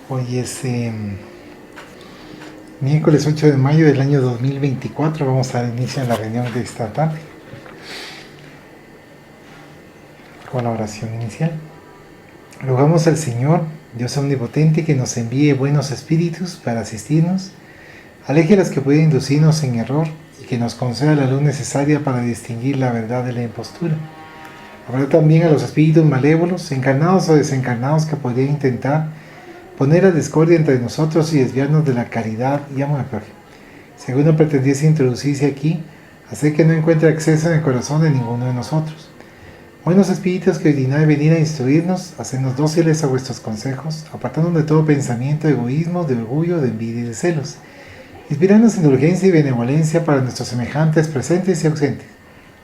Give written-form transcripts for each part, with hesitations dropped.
Hoy es miércoles 8 de mayo del año 2024. Vamos a dar inicio a la reunión de esta tarde con la oración inicial. Rogamos al Señor, Dios omnipotente, que nos envíe buenos espíritus para asistirnos, aleje a los que pueden inducirnos en error y que nos conceda la luz necesaria para distinguir la verdad de la impostura. Habrá también a los espíritus malévolos, encarnados o desencarnados, que podrían intentar poner la discordia entre nosotros y desviarnos de la caridad y amor al prójimo. Si alguno pretendiese introducirse aquí, hacer que no encuentre acceso en el corazón de ninguno de nosotros. Buenos espíritus que dignad venir a instruirnos, hacernos dóciles a vuestros consejos, apartándonos de todo pensamiento de egoísmo, de orgullo, de envidia y de celos. Inspirarnos indulgencia y benevolencia para nuestros semejantes presentes y ausentes,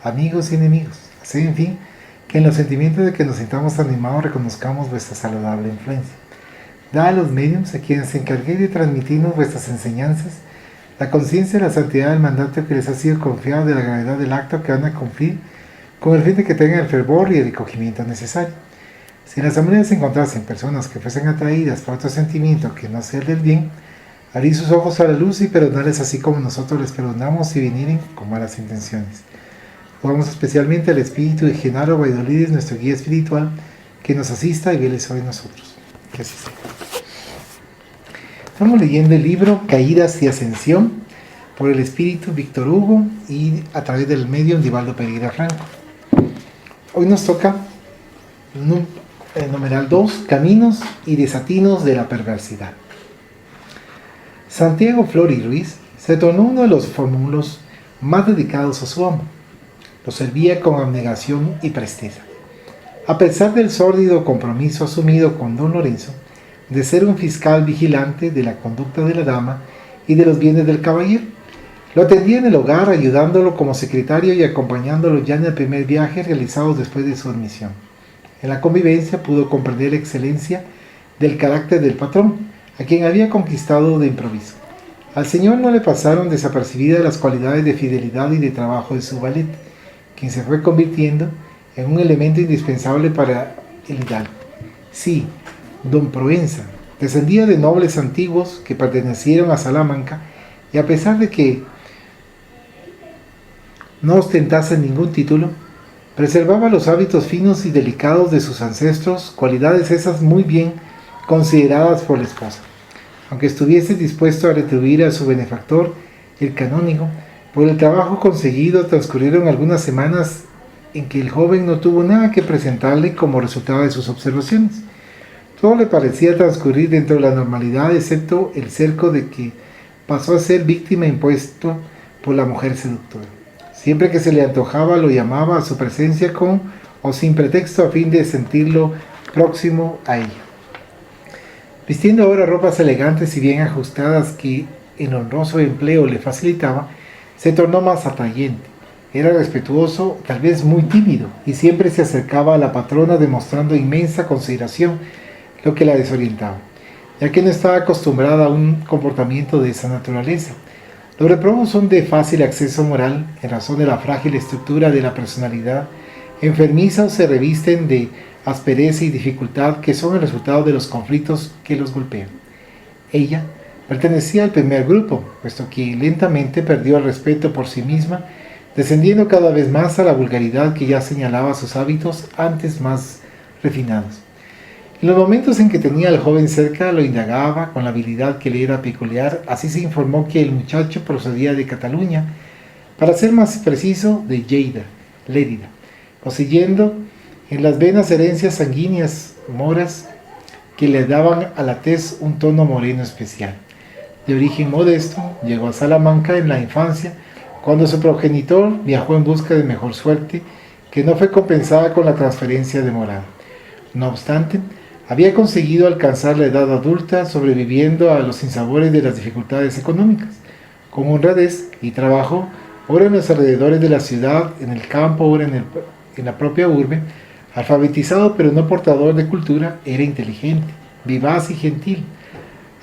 amigos y enemigos. Hacer, en fin, que en los sentimientos de que nos sintamos animados reconozcamos vuestra saludable influencia. Da a los medios, a quienes se encarguéis de transmitirnos vuestras enseñanzas, la conciencia de la santidad del mandato que les ha sido confiado, de la gravedad del acto que van a cumplir, con el fin de que tengan el fervor y el recogimiento necesario. Si en la asamblea se encontrasen personas que fuesen atraídas por otro sentimiento que no sea el del bien, abrid sus ojos a la luz y perdonarles así como nosotros les perdonamos si vinieren con malas intenciones. Rogamos especialmente al Espíritu de Genaro Baidolides, nuestro guía espiritual, que nos asista y vele sobre nosotros. Que así sea. Estamos leyendo el libro Caídas y Ascensión por el espíritu Víctor Hugo y a través del medio Divaldo Pereira Franco. Hoy nos toca el numeral 2, Caminos y Desatinos de la Perversidad. Santiago Flori Ruiz se tornó uno de los fórmulos más dedicados a su amo. Lo servía con abnegación y presteza. A pesar del sórdido compromiso asumido con don Lorenzo, de ser un fiscal vigilante de la conducta de la dama y de los bienes del caballero, lo atendía en el hogar, ayudándolo como secretario y acompañándolo ya en el primer viaje realizado después de su admisión. En la convivencia pudo comprender la excelencia del carácter del patrón, a quien había conquistado de improviso. Al señor no le pasaron desapercibidas las cualidades de fidelidad y de trabajo de su valet, quien se fue convirtiendo en un elemento indispensable para el hidalgo. Sí, don Provenza descendía de nobles antiguos que pertenecieron a Salamanca, y a pesar de que no ostentase ningún título, preservaba los hábitos finos y delicados de sus ancestros, cualidades esas muy bien consideradas por la esposa. Aunque estuviese dispuesto a retribuir a su benefactor, el canónigo, por el trabajo conseguido, transcurrieron algunas semanas en que el joven no tuvo nada que presentarle como resultado de sus observaciones. Todo le parecía transcurrir dentro de la normalidad, excepto el cerco de que pasó a ser víctima impuesto por la mujer seductora. Siempre que se le antojaba, lo llamaba a su presencia con o sin pretexto, a fin de sentirlo próximo a ella. Vistiendo ahora ropas elegantes y bien ajustadas que el honroso empleo le facilitaba, se tornó más atrayente. Era respetuoso, tal vez muy tímido, y siempre se acercaba a la patrona demostrando inmensa consideración, lo que la desorientaba, ya que no estaba acostumbrada a un comportamiento de esa naturaleza. Los reprobos son de fácil acceso moral, en razón de la frágil estructura de la personalidad enfermiza, o se revisten de aspereza y dificultad que son el resultado de los conflictos que los golpean. Ella pertenecía al primer grupo, puesto que lentamente perdió el respeto por sí misma, descendiendo cada vez más a la vulgaridad que ya señalaba sus hábitos antes más refinados. En los momentos en que tenía al joven cerca, lo indagaba con la habilidad que le era peculiar. Así se informó que el muchacho procedía de Cataluña, para ser más preciso, de Lleida, Lérida, poseyendo en las venas herencias sanguíneas moras que le daban a la tez un tono moreno especial. De origen modesto, llegó a Salamanca en la infancia, cuando su progenitor viajó en busca de mejor suerte, que no fue compensada con la transferencia de morada. No obstante, había conseguido alcanzar la edad adulta, sobreviviendo a los sinsabores de las dificultades económicas. Con honradez y trabajo, ora en los alrededores de la ciudad, en el campo, ora en la propia urbe, alfabetizado pero no portador de cultura, era inteligente, vivaz y gentil.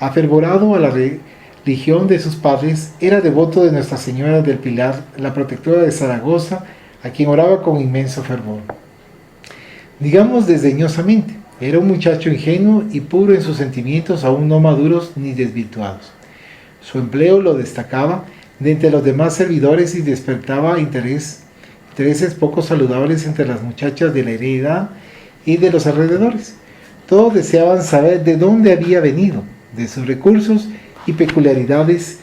Afervorado a la religión de sus padres, era devoto de Nuestra Señora del Pilar, la protectora de Zaragoza, a quien oraba con inmenso fervor. Digamos desdeñosamente, Era un muchacho ingenuo y puro en sus sentimientos, aún no maduros ni desvirtuados. Su empleo lo destacaba de entre los demás servidores y despertaba intereses poco saludables entre las muchachas de la heredad y de los alrededores. Todos deseaban saber de dónde había venido, de sus recursos y peculiaridades.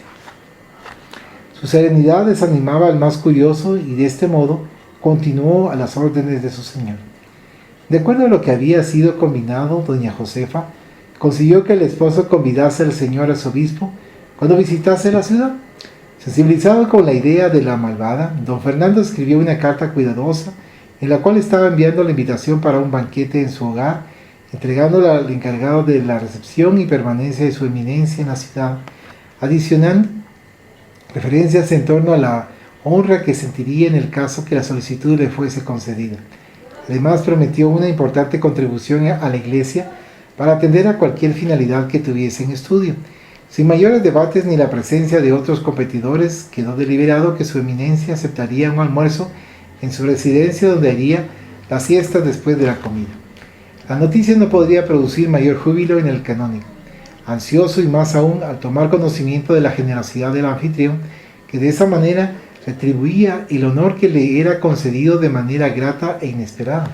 Su serenidad desanimaba al más curioso y de este modo continuó a las órdenes de su señor. De acuerdo a lo que había sido combinado, doña Josefa consiguió que el esposo convidase al señor arzobispo cuando visitase la ciudad. Sensibilizado con la idea de la malvada, don Fernando escribió una carta cuidadosa en la cual estaba enviando la invitación para un banquete en su hogar, entregándola al encargado de la recepción y permanencia de su eminencia en la ciudad, adicionando referencias en torno a la honra que sentiría en el caso que la solicitud le fuese concedida. Además, prometió una importante contribución a la Iglesia para atender a cualquier finalidad que tuviese en estudio. Sin mayores debates ni la presencia de otros competidores, quedó deliberado que su eminencia aceptaría un almuerzo en su residencia, donde haría la siesta después de la comida. La noticia no podría producir mayor júbilo en el canónigo, ansioso y más aún al tomar conocimiento de la generosidad del anfitrión, que de esa manera retribuía el honor que le era concedido de manera grata e inesperada.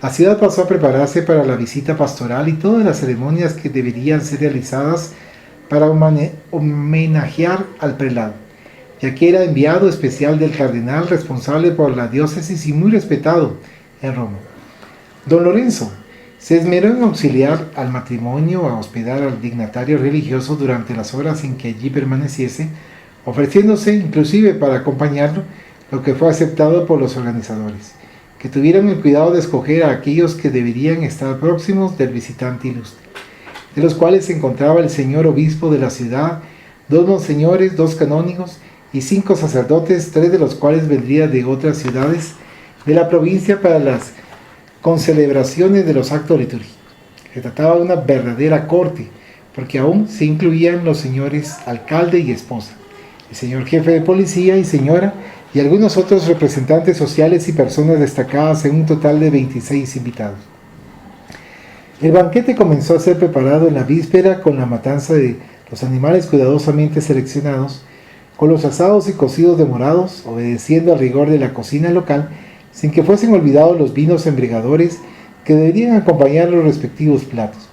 La ciudad pasó a prepararse para la visita pastoral y todas las ceremonias que deberían ser realizadas para homenajear al prelado, ya que era enviado especial del cardenal responsable por la diócesis y muy respetado en Roma. Don Lorenzo se esmeró en auxiliar al matrimonio a hospedar al dignatario religioso durante las horas en que allí permaneciese, ofreciéndose inclusive para acompañarlo, lo que fue aceptado por los organizadores, que tuvieron el cuidado de escoger a aquellos que deberían estar próximos del visitante ilustre, de los cuales se encontraba el señor obispo de la ciudad, 2 monseñores, 2 canónigos y 5 sacerdotes, 3 de los cuales vendrían de otras ciudades de la provincia para las concelebraciones de los actos litúrgicos. Se trataba de una verdadera corte, porque aún se incluían los señores alcalde y esposa, el señor jefe de policía y señora, y algunos otros representantes sociales y personas destacadas, en un total de 26 invitados. El banquete comenzó a ser preparado en la víspera con la matanza de los animales cuidadosamente seleccionados, con los asados y cocidos demorados, obedeciendo al rigor de la cocina local, sin que fuesen olvidados los vinos embriagadores que deberían acompañar los respectivos platos,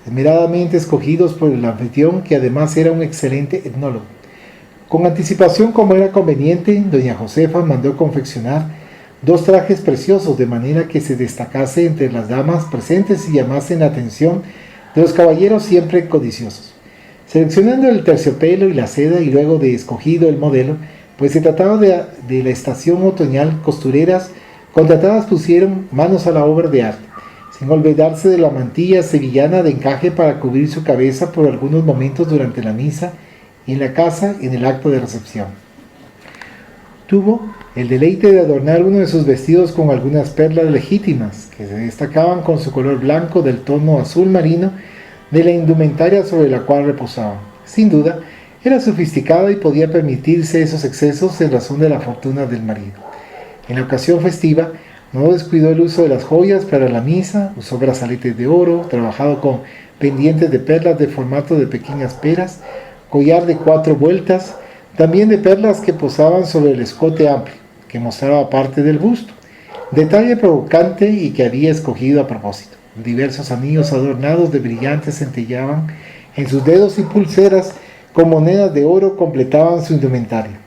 esmeradamente escogidos por el anfitrión, que además era un excelente etnólogo. Con anticipación, como era conveniente, doña Josefa mandó confeccionar 2 trajes preciosos, de manera que se destacase entre las damas presentes y llamasen la atención de los caballeros siempre codiciosos. Seleccionando el terciopelo y la seda, y luego de escogido el modelo, pues se trataba de la estación otoñal, costureras contratadas pusieron manos a la obra de arte, sin olvidarse de la mantilla sevillana de encaje para cubrir su cabeza por algunos momentos durante la misa y en la casa en el acto de recepción. Tuvo el deleite de adornar uno de sus vestidos con algunas perlas legítimas, que se destacaban con su color blanco del tono azul marino de la indumentaria sobre la cual reposaba. Sin duda, era sofisticada y podía permitirse esos excesos en razón de la fortuna del marido. En la ocasión festiva, no descuidó el uso de las joyas para la misa, usó brazaletes de oro, trabajado con pendientes de perlas de formato de pequeñas peras, collar de 4 vueltas, también de perlas que posaban sobre el escote amplio, que mostraba parte del busto, detalle provocante y que había escogido a propósito. Diversos anillos adornados de brillantes centellaban en sus dedos y pulseras con monedas de oro completaban su indumentaria.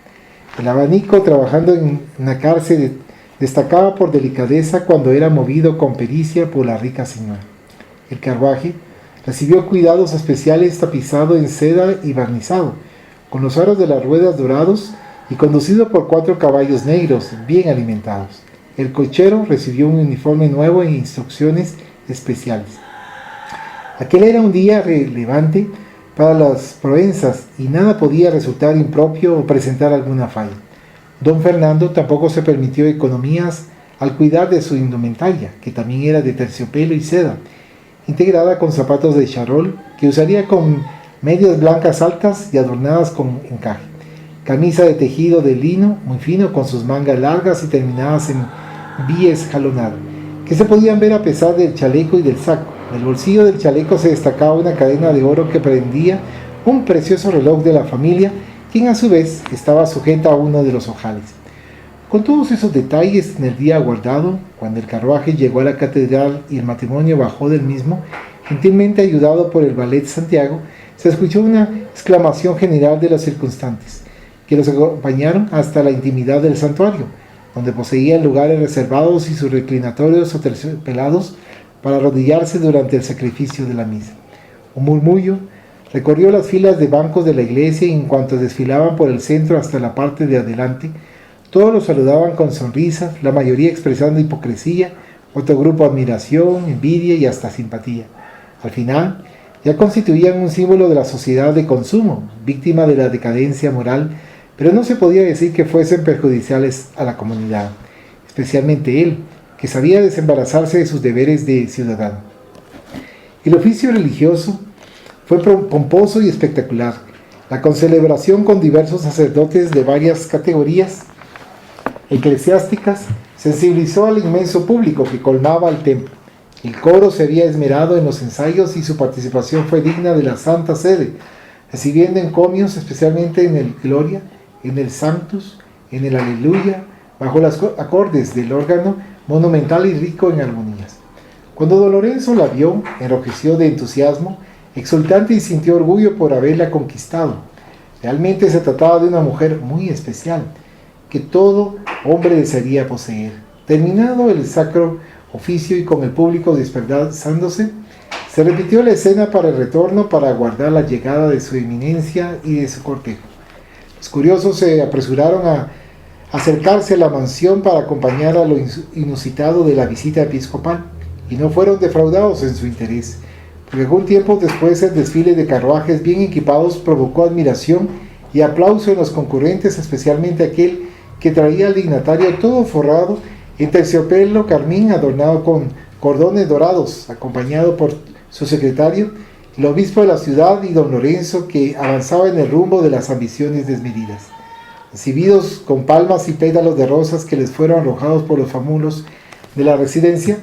El abanico, trabajando en nacarse, destacaba por delicadeza cuando era movido con pericia por la rica señora. El carruaje recibió cuidados especiales, tapizado en seda y barnizado, con los aros de las ruedas dorados y conducido por 4 caballos negros, bien alimentados. El cochero recibió un uniforme nuevo e instrucciones especiales. Aquel era un día relevante para las Provenças y nada podía resultar impropio o presentar alguna falla. Don Fernando tampoco se permitió economías al cuidar de su indumentaria, que también era de terciopelo y seda, integrada con zapatos de charol que usaría con medias blancas altas y adornadas con encaje, camisa de tejido de lino muy fino con sus mangas largas y terminadas en bies jalonado, que se podían ver a pesar del chaleco y del saco, En el bolsillo del chaleco se destacaba una cadena de oro que prendía un precioso reloj de la familia, quien a su vez estaba sujeta a uno de los ojales. Con todos esos detalles en el día aguardado, cuando el carruaje llegó a la catedral y el matrimonio bajó del mismo, gentilmente ayudado por el ballet Santiago, se escuchó una exclamación general de los circunstantes, que los acompañaron hasta la intimidad del santuario, donde poseían lugares reservados y sus reclinatorios o terciopelados para arrodillarse durante el sacrificio de la misa. Un murmullo recorrió las filas de bancos de la iglesia y en cuanto desfilaban por el centro hasta la parte de adelante, todos los saludaban con sonrisas, la mayoría expresando hipocresía, otro grupo admiración, envidia y hasta simpatía. Al final, ya constituían un símbolo de la sociedad de consumo, víctima de la decadencia moral, pero no se podía decir que fuesen perjudiciales a la comunidad, especialmente él, que sabía desembarazarse de sus deberes de ciudadano. El oficio religioso fue pomposo y espectacular. La concelebración con diversos sacerdotes de varias categorías eclesiásticas sensibilizó al inmenso público que colmaba el templo. El coro se había esmerado en los ensayos y su participación fue digna de la Santa Sede, recibiendo encomios especialmente en el Gloria, en el Sanctus, en el Aleluya, bajo los acordes del órgano monumental y rico en armonías. Cuando don Lorenzo la vio, enrojeció de entusiasmo, exultante y sintió orgullo por haberla conquistado. Realmente se trataba de una mujer muy especial, que todo hombre desearía poseer. Terminado el sacro oficio y con el público despedazándose, se repitió la escena para el retorno para aguardar la llegada de su eminencia y de su cortejo. Los curiosos se apresuraron a acercarse a la mansión para acompañar a lo inusitado de la visita episcopal, y no fueron defraudados en su interés, porque algún tiempo después el desfile de carruajes bien equipados provocó admiración y aplauso en los concurrentes, especialmente aquel que traía al dignatario todo forrado en terciopelo carmín adornado con cordones dorados, acompañado por su secretario, el obispo de la ciudad y don Lorenzo, que avanzaba en el rumbo de las ambiciones desmedidas. Recibidos con palmas y pétalos de rosas que les fueron arrojados por los famulos de la residencia,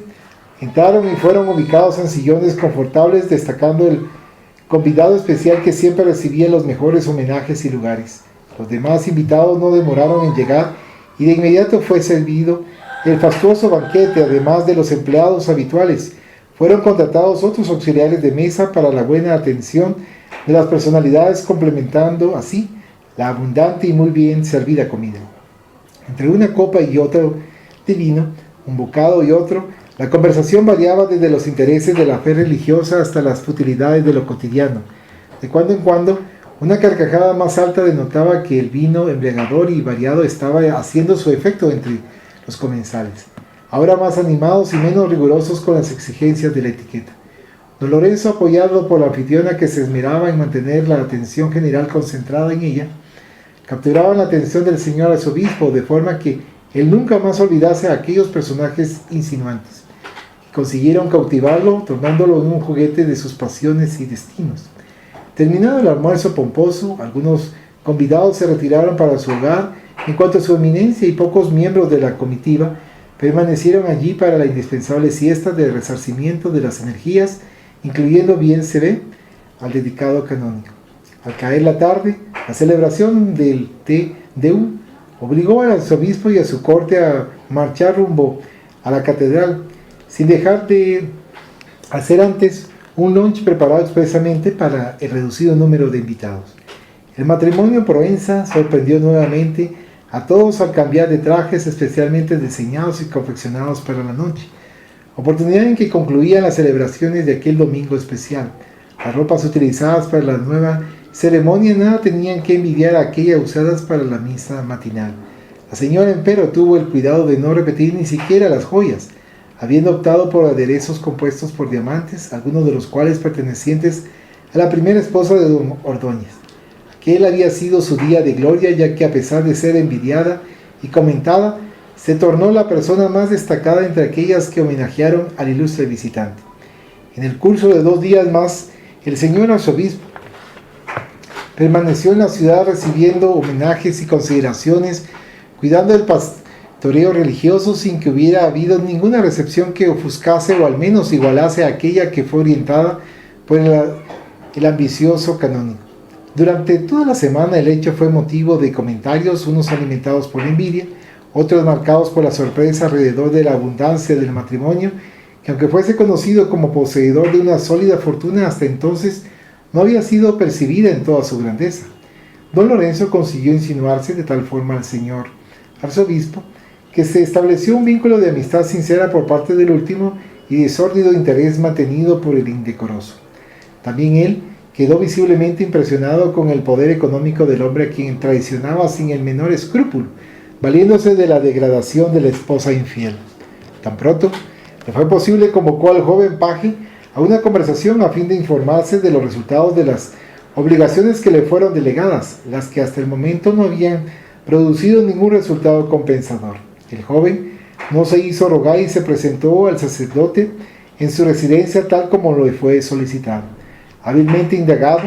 entraron y fueron ubicados en sillones confortables, destacando el convidado especial que siempre recibía los mejores homenajes y lugares. Los demás invitados no demoraron en llegar y de inmediato fue servido el fastuoso banquete. Además de los empleados habituales, fueron contratados otros auxiliares de mesa para la buena atención de las personalidades, complementando así la abundante y muy bien servida comida. Entre una copa y otra de vino, un bocado y otro, la conversación variaba desde los intereses de la fe religiosa hasta las futilidades de lo cotidiano. De cuando en cuando, una carcajada más alta denotaba que el vino embriagador y variado estaba haciendo su efecto entre los comensales, ahora más animados y menos rigurosos con las exigencias de la etiqueta. Don Lorenzo, apoyado por la anfitriona que se esmeraba en mantener la atención general concentrada en ella, capturaban la atención del señor arzobispo de forma que él nunca más olvidase a aquellos personajes insinuantes, que consiguieron cautivarlo, tornándolo en un juguete de sus pasiones y destinos. Terminado el almuerzo pomposo, algunos convidados se retiraron para su hogar, en cuanto a su eminencia y pocos miembros de la comitiva permanecieron allí para la indispensable siesta de resarcimiento de las energías, incluyendo, bien se ve, al dedicado canónigo. Al caer la tarde, la celebración del Te Deum obligó al arzobispo y a su corte a marchar rumbo a la catedral, sin dejar de hacer antes un lunch preparado expresamente para el reducido número de invitados. El matrimonio en Provenza sorprendió nuevamente a todos al cambiar de trajes especialmente diseñados y confeccionados para la noche, oportunidad en que concluían las celebraciones de aquel domingo especial. Las ropas utilizadas para la nueva ceremonia nada tenían que envidiar a aquellas usadas para la misa matinal. La señora, empero, tuvo el cuidado de no repetir ni siquiera las joyas, habiendo optado por aderezos compuestos por diamantes, algunos de los cuales pertenecientes a la primera esposa de don Ordóñez. Aquel había sido su día de gloria, ya que a pesar de ser envidiada y comentada, se tornó la persona más destacada entre aquellas que homenajearon al ilustre visitante. En el curso de 2 días más, el señor arzobispo permaneció en la ciudad recibiendo homenajes y consideraciones, cuidando toreo religioso sin que hubiera habido ninguna recepción que ofuscase o al menos igualase a aquella que fue orientada por el ambicioso canónigo. Durante toda la semana el hecho fue motivo de comentarios, unos alimentados por la envidia, otros marcados por la sorpresa alrededor de la abundancia del matrimonio, que aunque fuese conocido como poseedor de una sólida fortuna hasta entonces, no había sido percibida en toda su grandeza. Don Lorenzo consiguió insinuarse de tal forma al señor arzobispo, que se estableció un vínculo de amistad sincera por parte del último y de sórdido interés mantenido por el indecoroso. También él quedó visiblemente impresionado con el poder económico del hombre a quien traicionaba sin el menor escrúpulo, valiéndose de la degradación de la esposa infiel. Tan pronto le fue posible, convocó al joven paje a una conversación a fin de informarse de los resultados de las obligaciones que le fueron delegadas, las que hasta el momento no habían producido ningún resultado compensador. El joven no se hizo rogar y se presentó al sacerdote en su residencia tal como lo fue solicitado. Hábilmente indagado,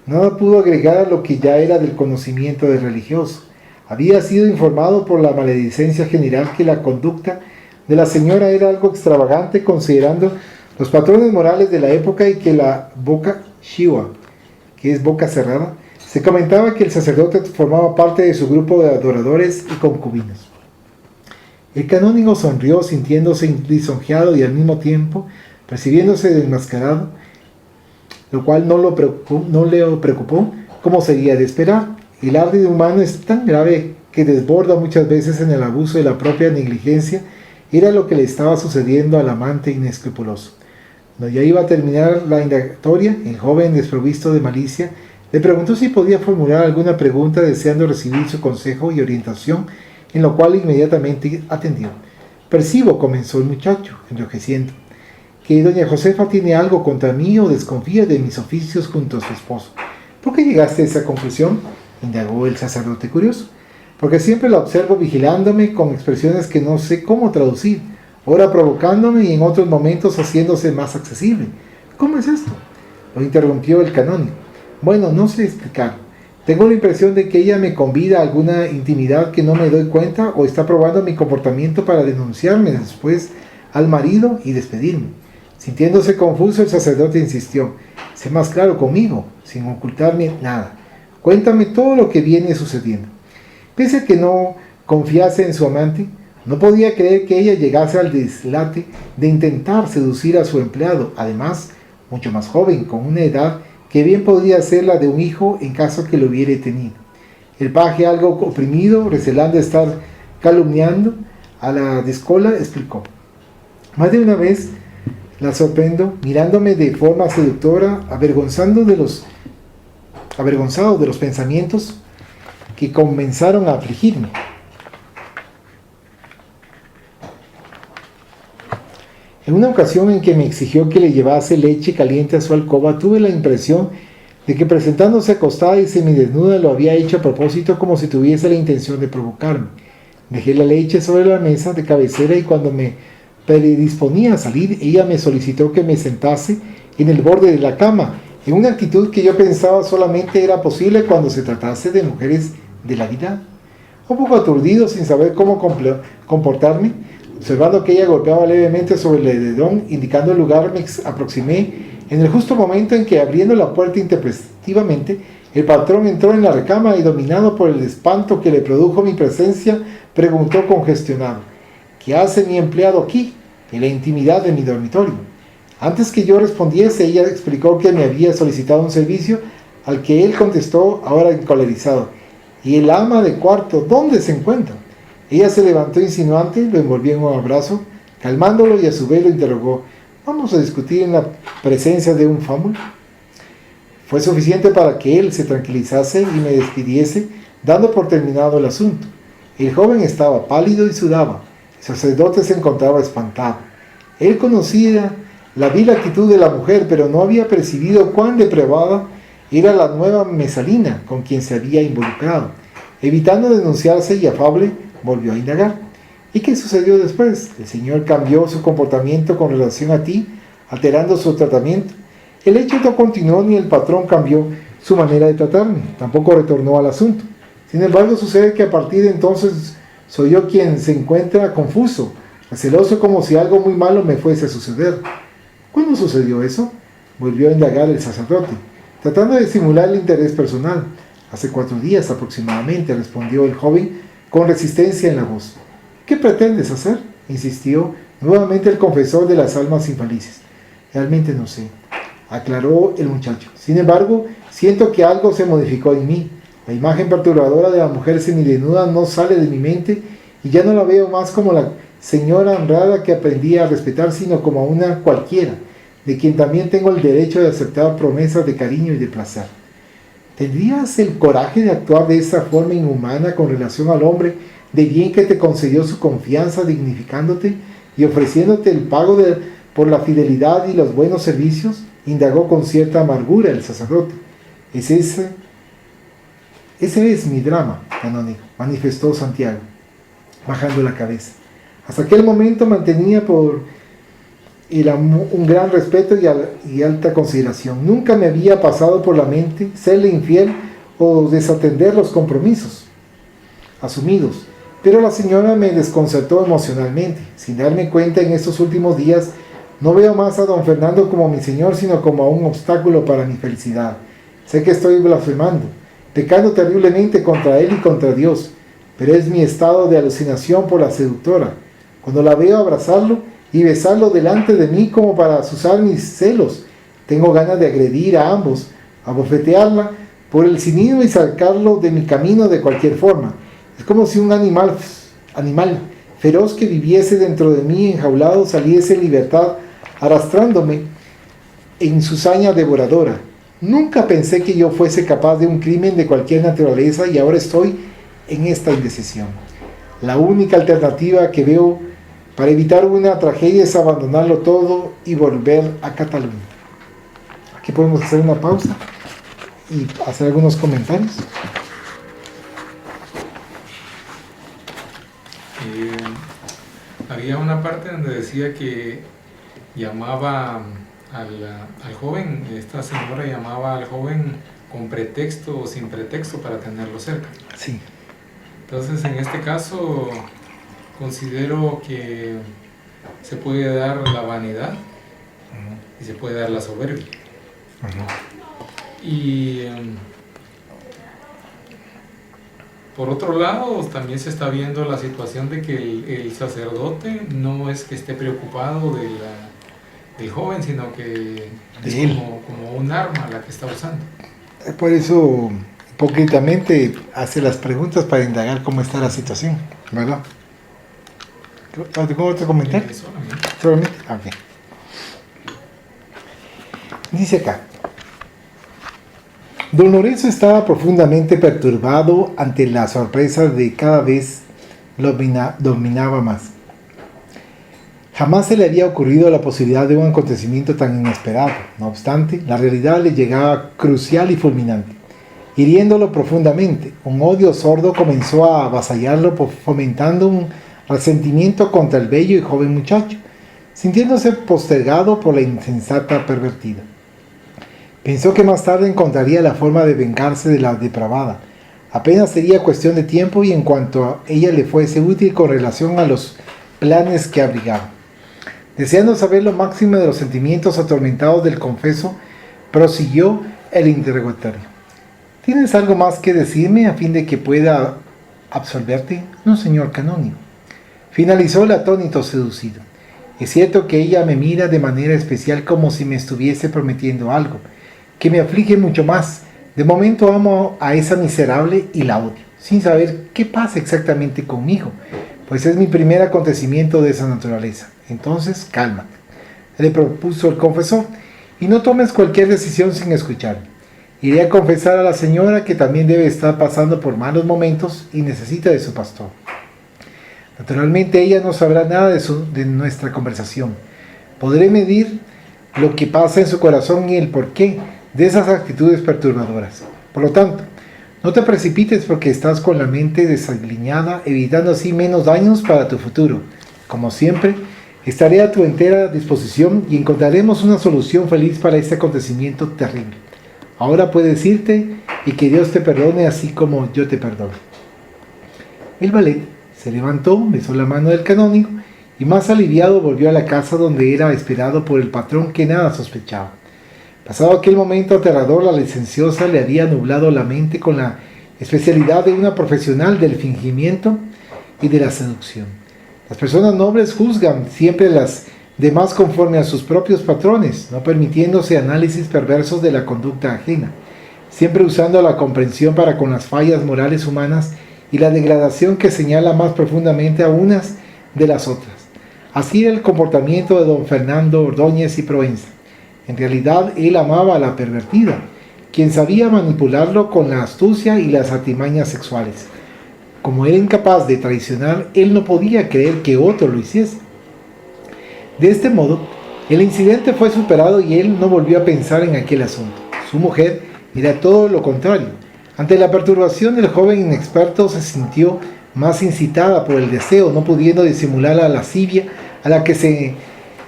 nada pudo agregar a lo que ya era del conocimiento del religioso. Había sido informado por la maledicencia general que la conducta de la señora era algo extravagante considerando los patrones morales de la época y que la boca shiva, que es boca cerrada, se comentaba que el sacerdote formaba parte de su grupo de adoradores y concubinos. El canónigo sonrió sintiéndose lisonjeado y al mismo tiempo percibiéndose desmascarado, lo cual no le preocupó como sería de esperar. El ardid humano es tan grave que desborda muchas veces en el abuso de la propia negligencia. Era lo que le estaba sucediendo al amante inescrupuloso. Cuando ya iba a terminar la indagatoria, el joven, desprovisto de malicia, le preguntó si podía formular alguna pregunta deseando recibir su consejo y orientación, en lo cual inmediatamente atendió. Percibo, comenzó el muchacho, enrojeciendo, que doña Josefa tiene algo contra mí o desconfía de mis oficios junto a su esposo. ¿Por qué llegaste a esa conclusión?, indagó el sacerdote curioso. Porque siempre la observo vigilándome con expresiones que no sé cómo traducir, ahora provocándome y en otros momentos haciéndose más accesible. ¿Cómo es esto?, lo interrumpió el canónigo. Bueno, no sé explicar. Tengo la impresión de que ella me convida a alguna intimidad que no me doy cuenta o está probando mi comportamiento para denunciarme después al marido y despedirme. Sintiéndose confuso, el sacerdote insistió. Sé más claro conmigo, sin ocultarme nada. Cuéntame todo lo que viene sucediendo. Pese a que no confiase en su amante, no podía creer que ella llegase al dislate de intentar seducir a su empleado, además, mucho más joven, con una edad que bien podría ser la de un hijo en caso que lo hubiera tenido. El paje, algo oprimido, recelando estar calumniando a la descola, explicó. Más de una vez la sorprendo mirándome de forma seductora, avergonzado de los pensamientos que comenzaron a afligirme. En una ocasión en que me exigió que le llevase leche caliente a su alcoba, tuve la impresión de que presentándose acostada y semidesnuda lo había hecho a propósito, como si tuviese la intención de provocarme. Dejé la leche sobre la mesa de cabecera y cuando me predisponía a salir, ella me solicitó que me sentase en el borde de la cama, en una actitud que yo pensaba solamente era posible cuando se tratase de mujeres de la vida. Un poco aturdido, sin saber cómo comportarme, observando que ella golpeaba levemente sobre el edredón, indicando el lugar, me aproximé en el justo momento en que, abriendo la puerta intempestivamente, el patrón entró en la recámara y, dominado por el espanto que le produjo mi presencia, preguntó congestionado: ¿qué hace mi empleado aquí, en la intimidad de mi dormitorio? Antes que yo respondiese, ella explicó que me había solicitado un servicio, al que él contestó, ahora encolerizado: ¿y el ama de cuarto dónde se encuentra? Ella se levantó insinuante, lo envolvió en un abrazo, calmándolo, y a su vez lo interrogó: ¿vamos a discutir en la presencia de un fámulo? Fue suficiente para que él se tranquilizase y me despidiese, dando por terminado el asunto. El joven estaba pálido y sudaba. El sacerdote se encontraba espantado. Él conocía la vil actitud de la mujer, pero no había percibido cuán depravada era la nueva Mesalina con quien se había involucrado. Evitando denunciarse y afable, volvió a indagar. ¿Y qué sucedió después? El señor cambió su comportamiento con relación a ti, alterando su tratamiento. El hecho no continuó, ni el patrón cambió su manera de tratarme, tampoco retornó al asunto. Sin embargo, sucede que a partir de entonces Soy yo quien se encuentra confuso, receloso como si algo muy malo me fuese a suceder. ¿Cuándo sucedió eso?, volvió a indagar el sacerdote, tratando de simular el interés personal. Hace 4 días aproximadamente, respondió el joven con resistencia en la voz. ¿Qué pretendes hacer?, insistió nuevamente el confesor de las almas infelices. Realmente no sé, aclaró el muchacho. Sin embargo, siento que algo se modificó en mí. La imagen perturbadora de la mujer semidesnuda no sale de mi mente y ya no la veo más como la señora honrada que aprendí a respetar, sino como a una cualquiera, de quien también tengo el derecho de aceptar promesas de cariño y de placer. ¿Tendrías el coraje de actuar de esa forma inhumana con relación al hombre de bien que te concedió su confianza, dignificándote y ofreciéndote el pago por la fidelidad y los buenos servicios?, indagó con cierta amargura el sacerdote. Ese es mi drama, canónigo, manifestó Santiago, bajando la cabeza. Hasta aquel momento mantenía por él un gran respeto y alta consideración. Nunca me había pasado por la mente serle infiel o desatender los compromisos asumidos, pero la señora me desconcertó emocionalmente. Sin darme cuenta, en estos últimos días no veo más a don Fernando como mi señor, sino como un obstáculo para mi felicidad. Sé que estoy blasfemando, pecando terriblemente contra él y contra Dios, pero es mi estado de alucinación por la seductora. Cuando la veo abrazarlo y besarlo delante de mí como para azuzar mis celos, tengo ganas de agredir a ambos, abofetearla por el cinismo y sacarlo de mi camino de cualquier forma. Es como si un animal feroz que viviese dentro de mí enjaulado saliese en libertad, arrastrándome en su saña devoradora. Nunca pensé que yo fuese capaz de un crimen de cualquier naturaleza y ahora estoy en esta indecisión. La única alternativa que veo para evitar una tragedia es abandonarlo todo y volver a Cataluña. Aquí podemos hacer una pausa y hacer algunos comentarios. Había una parte donde decía que llamaba al joven, esta señora llamaba al joven con pretexto o sin pretexto para tenerlo cerca. Sí. Entonces, en este caso, considero que se puede dar la vanidad y se puede dar la soberbia. Y por otro lado, también se está viendo la situación de que el sacerdote no es que esté preocupado del joven, sino que es como un arma la que está usando. Por eso, hipócritamente, hace las preguntas para indagar cómo está la situación, ¿verdad? ¿Tengo otro comentario? ¿Solamente? Ok. Dice acá. Don Lorenzo estaba profundamente perturbado ante la sorpresa de cada vez lo dominaba más. Jamás se le había ocurrido la posibilidad de un acontecimiento tan inesperado. No obstante, la realidad le llegaba crucial y fulminante, hiriéndolo profundamente. Un odio sordo comenzó a avasallarlo, fomentando un resentimiento contra el bello y joven muchacho, sintiéndose postergado por la insensata pervertida. Pensó que más tarde encontraría la forma de vengarse de la depravada. Apenas sería cuestión de tiempo y en cuanto a ella le fuese útil con relación a los planes que abrigaba. Deseando saber lo máximo de los sentimientos atormentados del confeso, prosiguió el interrogatorio. ¿Tienes algo más que decirme a fin de que pueda absolverte? No, señor canónigo. Finalizó el atónito seducido. Es cierto que ella me mira de manera especial como si me estuviese prometiendo algo, que me aflige mucho más. De momento amo a esa miserable y la odio, sin saber qué pasa exactamente conmigo, pues es mi primer acontecimiento de esa naturaleza. Entonces, cálmate, le propuso el confesor, y no tomes cualquier decisión sin escucharme. Iré a confesar a la señora que también debe estar pasando por malos momentos y necesita de su pastor. Naturalmente ella no sabrá nada de nuestra conversación. Podré medir lo que pasa en su corazón y el porqué de esas actitudes perturbadoras. Por lo tanto, no te precipites porque estás con la mente desalineada, evitando así menos daños para tu futuro. Como siempre, estaré a tu entera disposición y encontraremos una solución feliz para este acontecimiento terrible. Ahora puedes irte y que Dios te perdone así como yo te perdono. El valet Se levantó, besó la mano del canónigo y más aliviado volvió a la casa donde era esperado por el patrón que nada sospechaba. Pasado aquel momento aterrador, la licenciosa le había nublado la mente con la especialidad de una profesional del fingimiento y de la seducción. Las personas nobles juzgan siempre las demás conforme a sus propios patrones, no permitiéndose análisis perversos de la conducta ajena, siempre usando la comprensión para con las fallas morales humanas y la degradación que señala más profundamente a unas de las otras. Así era el comportamiento de don Fernando Ordóñez y Proenza. En realidad él amaba a la pervertida, quien sabía manipularlo con la astucia y las artimañas sexuales. Como era incapaz de traicionar, él no podía creer que otro lo hiciese. De este modo, el incidente fue superado y él no volvió a pensar en aquel asunto. Su mujer era todo lo contrario. Ante la perturbación, el joven inexperto se sintió más incitada por el deseo, no pudiendo disimular la lascivia a la que se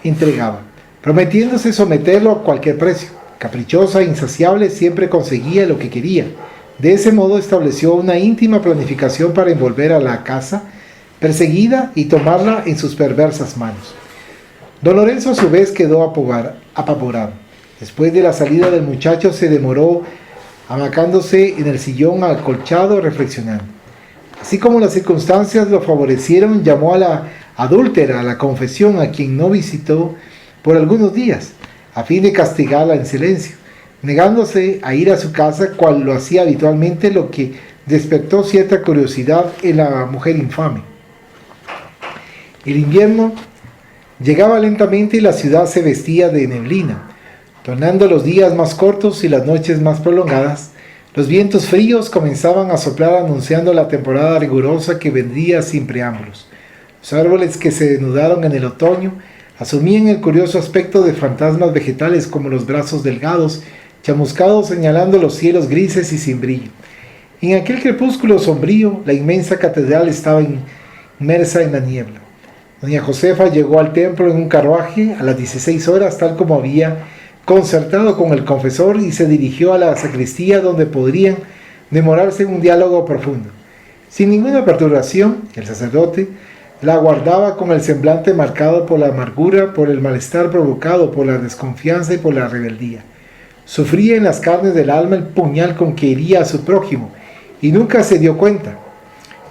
entregaba, prometiéndose someterlo a cualquier precio. Caprichosa e insaciable, siempre conseguía lo que quería. De ese modo estableció una íntima planificación para envolver a la casa perseguida y tomarla en sus perversas manos. Don Lorenzo a su vez quedó apavorado. Después de la salida del muchacho se demoró amacándose en el sillón acolchado reflexionando. Así como las circunstancias lo favorecieron, llamó a la adúltera a la confesión, a quien no visitó por algunos días, a fin de castigarla en silencio, negándose a ir a su casa cual lo hacía habitualmente, lo que despertó cierta curiosidad en la mujer infame. El invierno llegaba lentamente y la ciudad se vestía de neblina, tornando los días más cortos y las noches más prolongadas. Los vientos fríos comenzaban a soplar anunciando la temporada rigurosa que vendría sin preámbulos. Los árboles que se desnudaron en el otoño asumían el curioso aspecto de fantasmas vegetales como los brazos delgados, chamuscados señalando los cielos grises y sin brillo. En aquel crepúsculo sombrío, la inmensa catedral estaba inmersa en la niebla. Doña Josefa llegó al templo en un carruaje a las 16 horas, tal como había concertado con el confesor, y se dirigió a la sacristía donde podrían demorarse en un diálogo profundo. Sin ninguna perturbación, el sacerdote la aguardaba con el semblante marcado por la amargura, por el malestar provocado por la desconfianza y por la rebeldía. Sufría en las carnes del alma el puñal con que hería a su prójimo, y nunca se dio cuenta.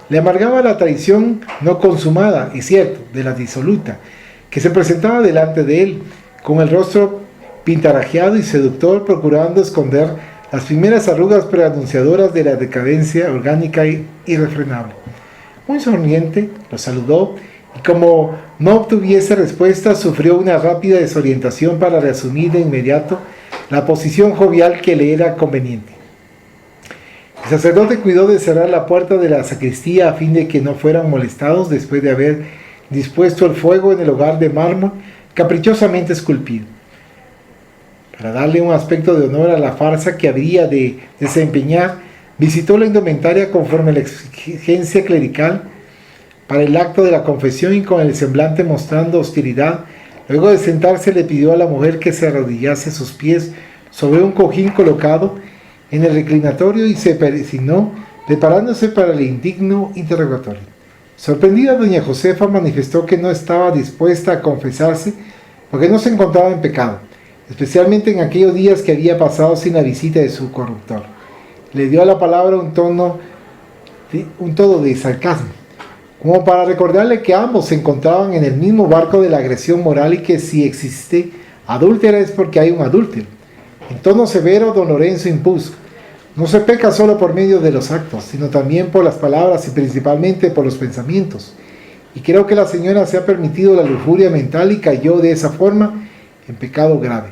Le amargaba la traición no consumada, es cierto, de la disoluta, que se presentaba delante de él, con el rostro pintarajeado y seductor, procurando esconder las primeras arrugas preanunciadoras de la decadencia orgánica e irrefrenable. Muy sonriente, lo saludó, y como no obtuviese respuesta, sufrió una rápida desorientación para reasumir de inmediato la posición jovial que le era conveniente. El sacerdote cuidó de cerrar la puerta de la sacristía a fin de que no fueran molestados después de haber dispuesto el fuego en el hogar de mármol caprichosamente esculpido. Para darle un aspecto de honor a la farsa que habría de desempeñar, visitó la indumentaria conforme a la exigencia clerical para el acto de la confesión y con el semblante mostrando hostilidad. Luego de sentarse le pidió a la mujer que se arrodillase a sus pies sobre un cojín colocado en el reclinatorio y se persignó, preparándose para el indigno interrogatorio. Sorprendida, doña Josefa manifestó que no estaba dispuesta a confesarse porque no se encontraba en pecado, especialmente en aquellos días que había pasado sin la visita de su corruptor. Le dio a la palabra un tono de sarcasmo, como para recordarle que ambos se encontraban en el mismo barco de la agresión moral y que si existe adúltera es porque hay un adúltero. En tono severo, don Lorenzo impuso: no se peca solo por medio de los actos, sino también por las palabras y principalmente por los pensamientos. Y creo que la señora se ha permitido la lujuria mental y cayó de esa forma en pecado grave.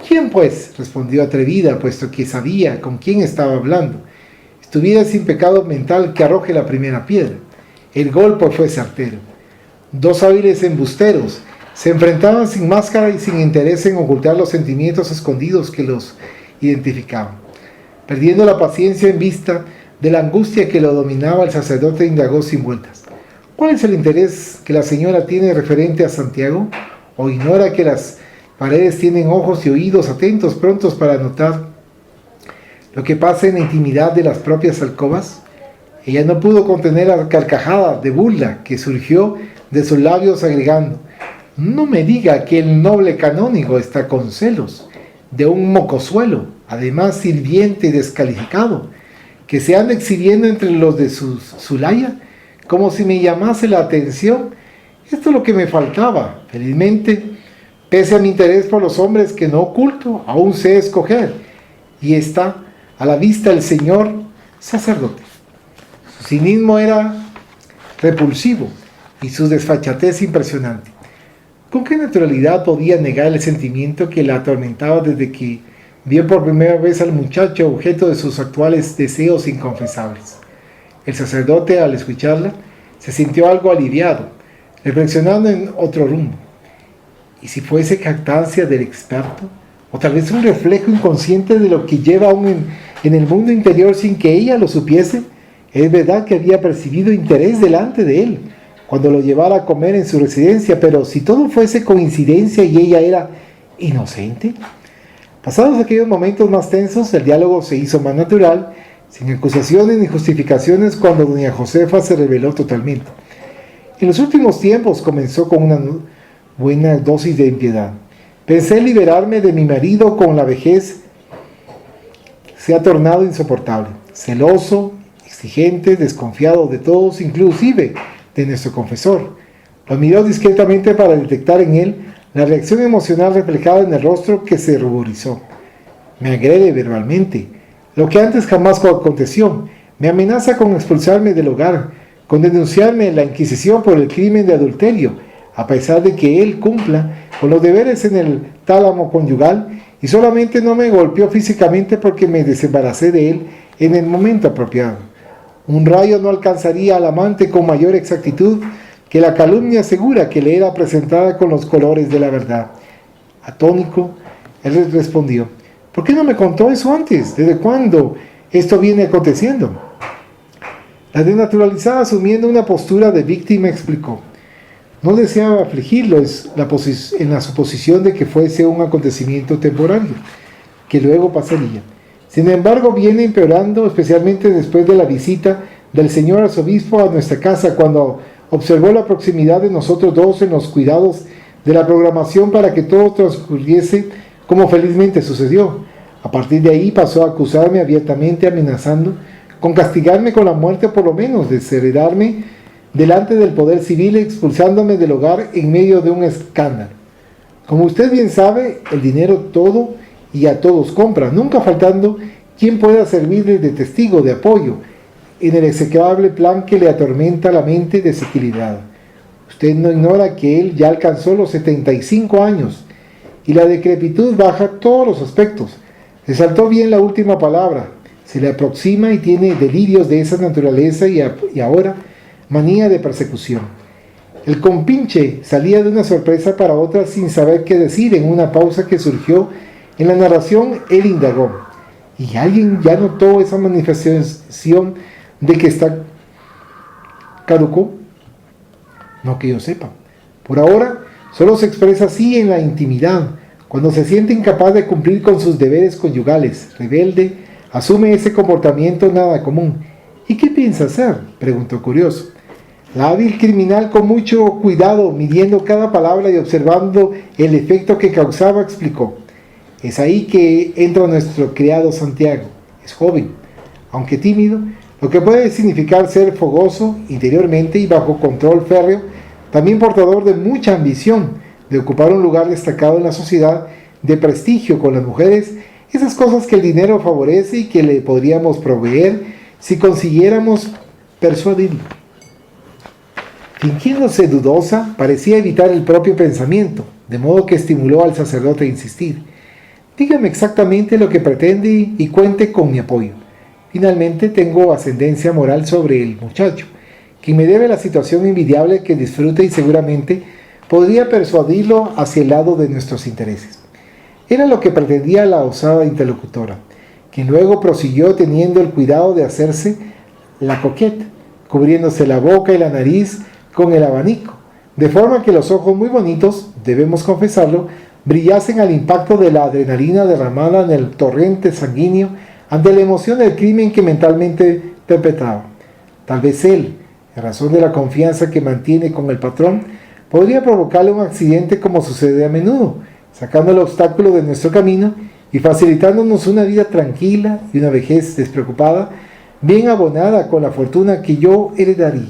¿Quién pues?, respondió atrevida, puesto que sabía con quién estaba hablando. Estuviera sin pecado mental, que arroje la primera piedra. El golpe fue certero. Dos hábiles embusteros se enfrentaban sin máscara y sin interés en ocultar los sentimientos escondidos que los identificaban. Perdiendo la paciencia en vista de la angustia que lo dominaba, el sacerdote indagó sin vueltas: ¿cuál es el interés que la señora tiene referente a Santiago? ¿O ignora que las paredes tienen ojos y oídos atentos, prontos para notar lo que pasa en la intimidad de las propias alcobas? Ella no pudo contener la carcajada de burla que surgió de sus labios, agregando: no me diga que el noble canónigo está con celos de un mocosuelo, además sirviente y descalificado, que se anda exhibiendo entre los de su laya, como si me llamase la atención. Esto es lo que me faltaba. Felizmente, pese a mi interés por los hombres que no oculto, aún sé escoger, y está a la vista el señor sacerdote. Su cinismo era repulsivo y su desfachatez impresionante. ¿Con qué naturalidad podía negar el sentimiento que la atormentaba desde que vio por primera vez al muchacho objeto de sus actuales deseos inconfesables? El sacerdote, al escucharla, se sintió algo aliviado, reflexionando en otro rumbo. ¿Y si fuese jactancia del experto? ¿O tal vez un reflejo inconsciente de lo que lleva aún en el mundo interior sin que ella lo supiese? Es verdad que había percibido interés delante de él cuando lo llevara a comer en su residencia, pero si todo fuese coincidencia y ella era inocente. Pasados aquellos momentos más tensos, el diálogo se hizo más natural, sin acusaciones ni justificaciones, cuando doña Josefa se reveló totalmente. En los últimos tiempos comenzó con una buena dosis de impiedad. Pensé liberarme de mi marido con la vejez. Se ha tornado insoportable, celoso, exigente, desconfiado de todos, inclusive de nuestro confesor. Lo miró discretamente para detectar en él la reacción emocional reflejada en el rostro, que se ruborizó. Me agrede verbalmente, lo que antes jamás aconteció. Me amenaza con expulsarme del hogar, con denunciarme en la Inquisición por el crimen de adulterio, a pesar de que él cumpla con los deberes en el tálamo conyugal, y solamente no me golpeó físicamente porque me desembaracé de él en el momento apropiado. Un rayo no alcanzaría al amante con mayor exactitud que la calumnia segura que le era presentada con los colores de la verdad. Atónico, él respondió: ¿por qué no me contó eso antes? ¿Desde cuándo esto viene aconteciendo? La desnaturalizada, asumiendo una postura de víctima, explicó: no deseaba afligirlo en la suposición de que fuese un acontecimiento temporario, que luego pasaría. Sin embargo, viene empeorando, especialmente después de la visita del señor arzobispo a nuestra casa, cuando observó la proximidad de nosotros dos en los cuidados de la programación para que todo transcurriese como felizmente sucedió. A partir de ahí pasó a acusarme abiertamente, amenazando con castigarme con la muerte, o por lo menos desheredarme delante del poder civil, expulsándome del hogar en medio de un escándalo. Como usted bien sabe, el dinero todo y a todos compra, nunca faltando quien pueda servirle de testigo, de apoyo, en el execrable plan que le atormenta la mente desequilibrada. Usted no ignora que él ya alcanzó los 75 años y la decrepitud baja todos los aspectos. Le saltó bien la última palabra, se le aproxima y tiene delirios de esa naturaleza y ahora manía de persecución. El compinche salía de una sorpresa para otra sin saber qué decir. En una pausa que surgió en la narración, él indagó: ¿y alguien ya notó esa manifestación de que está caduco? No que yo sepa. Por ahora, solo se expresa así en la intimidad, cuando se siente incapaz de cumplir con sus deberes conyugales. Rebelde, asume ese comportamiento nada común. ¿Y qué piensa hacer?, preguntó curioso. La hábil criminal, con mucho cuidado, midiendo cada palabra y observando el efecto que causaba, explicó: es ahí que entra nuestro criado Santiago. Es joven, aunque tímido, lo que puede significar ser fogoso interiormente y bajo control férreo, también portador de mucha ambición de ocupar un lugar destacado en la sociedad, de prestigio con las mujeres, esas cosas que el dinero favorece y que le podríamos proveer si consiguiéramos persuadirlo. Fingiéndose dudosa, parecía evitar el propio pensamiento, de modo que estimuló al sacerdote a insistir: dígame exactamente lo que pretende y cuente con mi apoyo. Finalmente, tengo ascendencia moral sobre el muchacho, quien me debe la situación envidiable que disfruta y seguramente podría persuadirlo hacia el lado de nuestros intereses. Era lo que pretendía la osada interlocutora, quien luego prosiguió teniendo el cuidado de hacerse la coqueta, cubriéndose la boca y la nariz con el abanico, de forma que los ojos, muy bonitos, debemos confesarlo, brillasen al impacto de la adrenalina derramada en el torrente sanguíneo ante la emoción del crimen que mentalmente perpetraba. Tal vez él, en razón de la confianza que mantiene con el patrón, podría provocarle un accidente como sucede a menudo, sacando el obstáculo de nuestro camino y facilitándonos una vida tranquila y una vejez despreocupada, bien abonada con la fortuna que yo heredaría.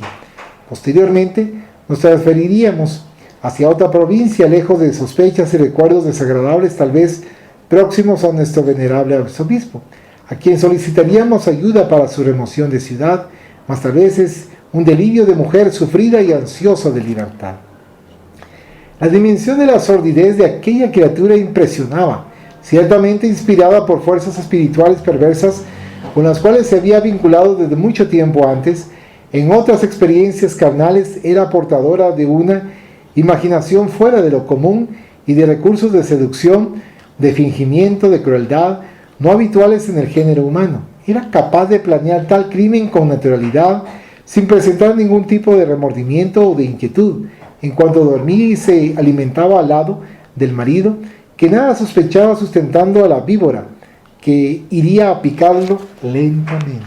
Posteriormente, nos transferiríamos hacia otra provincia, lejos de sospechas y recuerdos desagradables, tal vez próximos a nuestro venerable arzobispo, a quien solicitaríamos ayuda para su remoción de ciudad, más tal vez es un delirio de mujer sufrida y ansiosa de libertad. La dimensión de la sordidez de aquella criatura impresionaba, ciertamente inspirada por fuerzas espirituales perversas con las cuales se había vinculado desde mucho tiempo antes. En otras experiencias carnales era portadora de una imaginación fuera de lo común y de recursos de seducción, de fingimiento, de crueldad, no habituales en el género humano. Era capaz de planear tal crimen con naturalidad, sin presentar ningún tipo de remordimiento o de inquietud, en cuanto dormía y se alimentaba al lado del marido, que nada sospechaba, sustentando a la víbora, que iría a picarlo lentamente.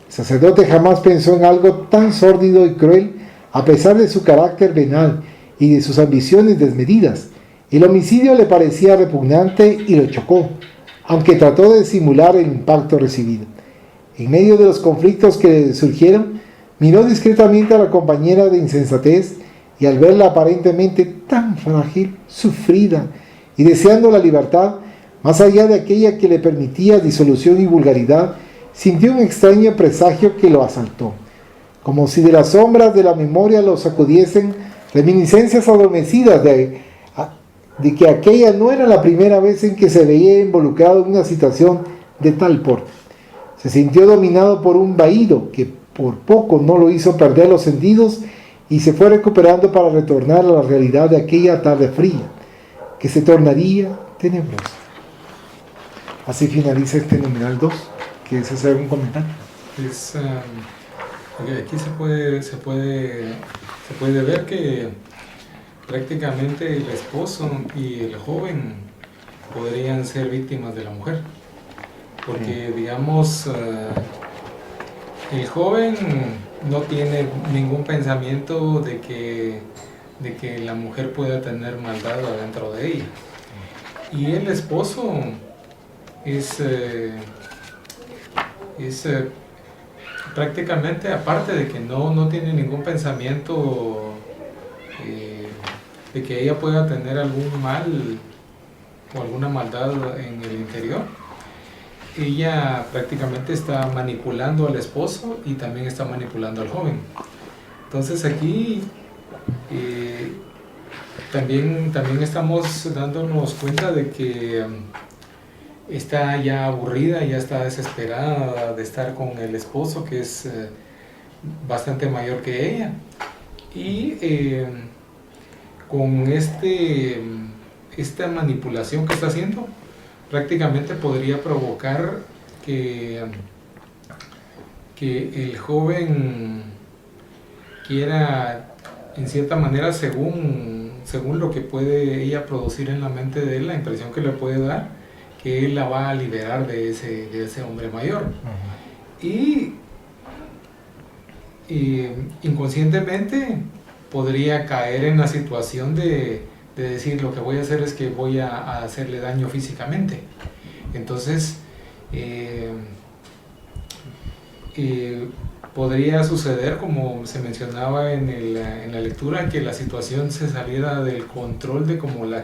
El sacerdote jamás pensó en algo tan sórdido y cruel, a pesar de su carácter venal y de sus ambiciones desmedidas. El homicidio le parecía repugnante y lo chocó, aunque trató de simular el impacto recibido. En medio de los conflictos que surgieron, miró discretamente a la compañera de insensatez y al verla aparentemente tan frágil, sufrida y deseando la libertad, más allá de aquella que le permitía disolución y vulgaridad, sintió un extraño presagio que lo asaltó, como si de las sombras de la memoria lo sacudiesen reminiscencias adormecidas de que aquella no era la primera vez en que se veía involucrado en una situación de tal porte. Se sintió dominado por un vaído que por poco no lo hizo perder los sentidos y se fue recuperando para retornar a la realidad de aquella tarde fría, que se tornaría tenebrosa. Así finaliza este numeral 2. ¿Quieres hacer algún comentario? Aquí se puede ver que prácticamente el esposo y el joven podrían ser víctimas de la mujer, porque digamos el joven no tiene ningún pensamiento de que la mujer pueda tener maldad adentro de ella, y el esposo es prácticamente, aparte de que no tiene ningún pensamiento de que ella pueda tener algún mal o alguna maldad en el interior, ella prácticamente está manipulando al esposo y también está manipulando al joven. Entonces aquí también estamos dándonos cuenta de que está ya aburrida, ya está desesperada de estar con el esposo, que es bastante mayor que ella, y con esta manipulación que está haciendo, prácticamente podría provocar que el joven quiera, en cierta manera, según lo que puede ella producir en la mente de él, la impresión que le puede dar, que él la va a liberar de ese hombre mayor. Y inconscientemente podría caer en la situación de decir: lo que voy a hacer es que voy a hacerle daño físicamente. Entonces podría suceder, como se mencionaba en la lectura, que la situación se saliera del control de como lo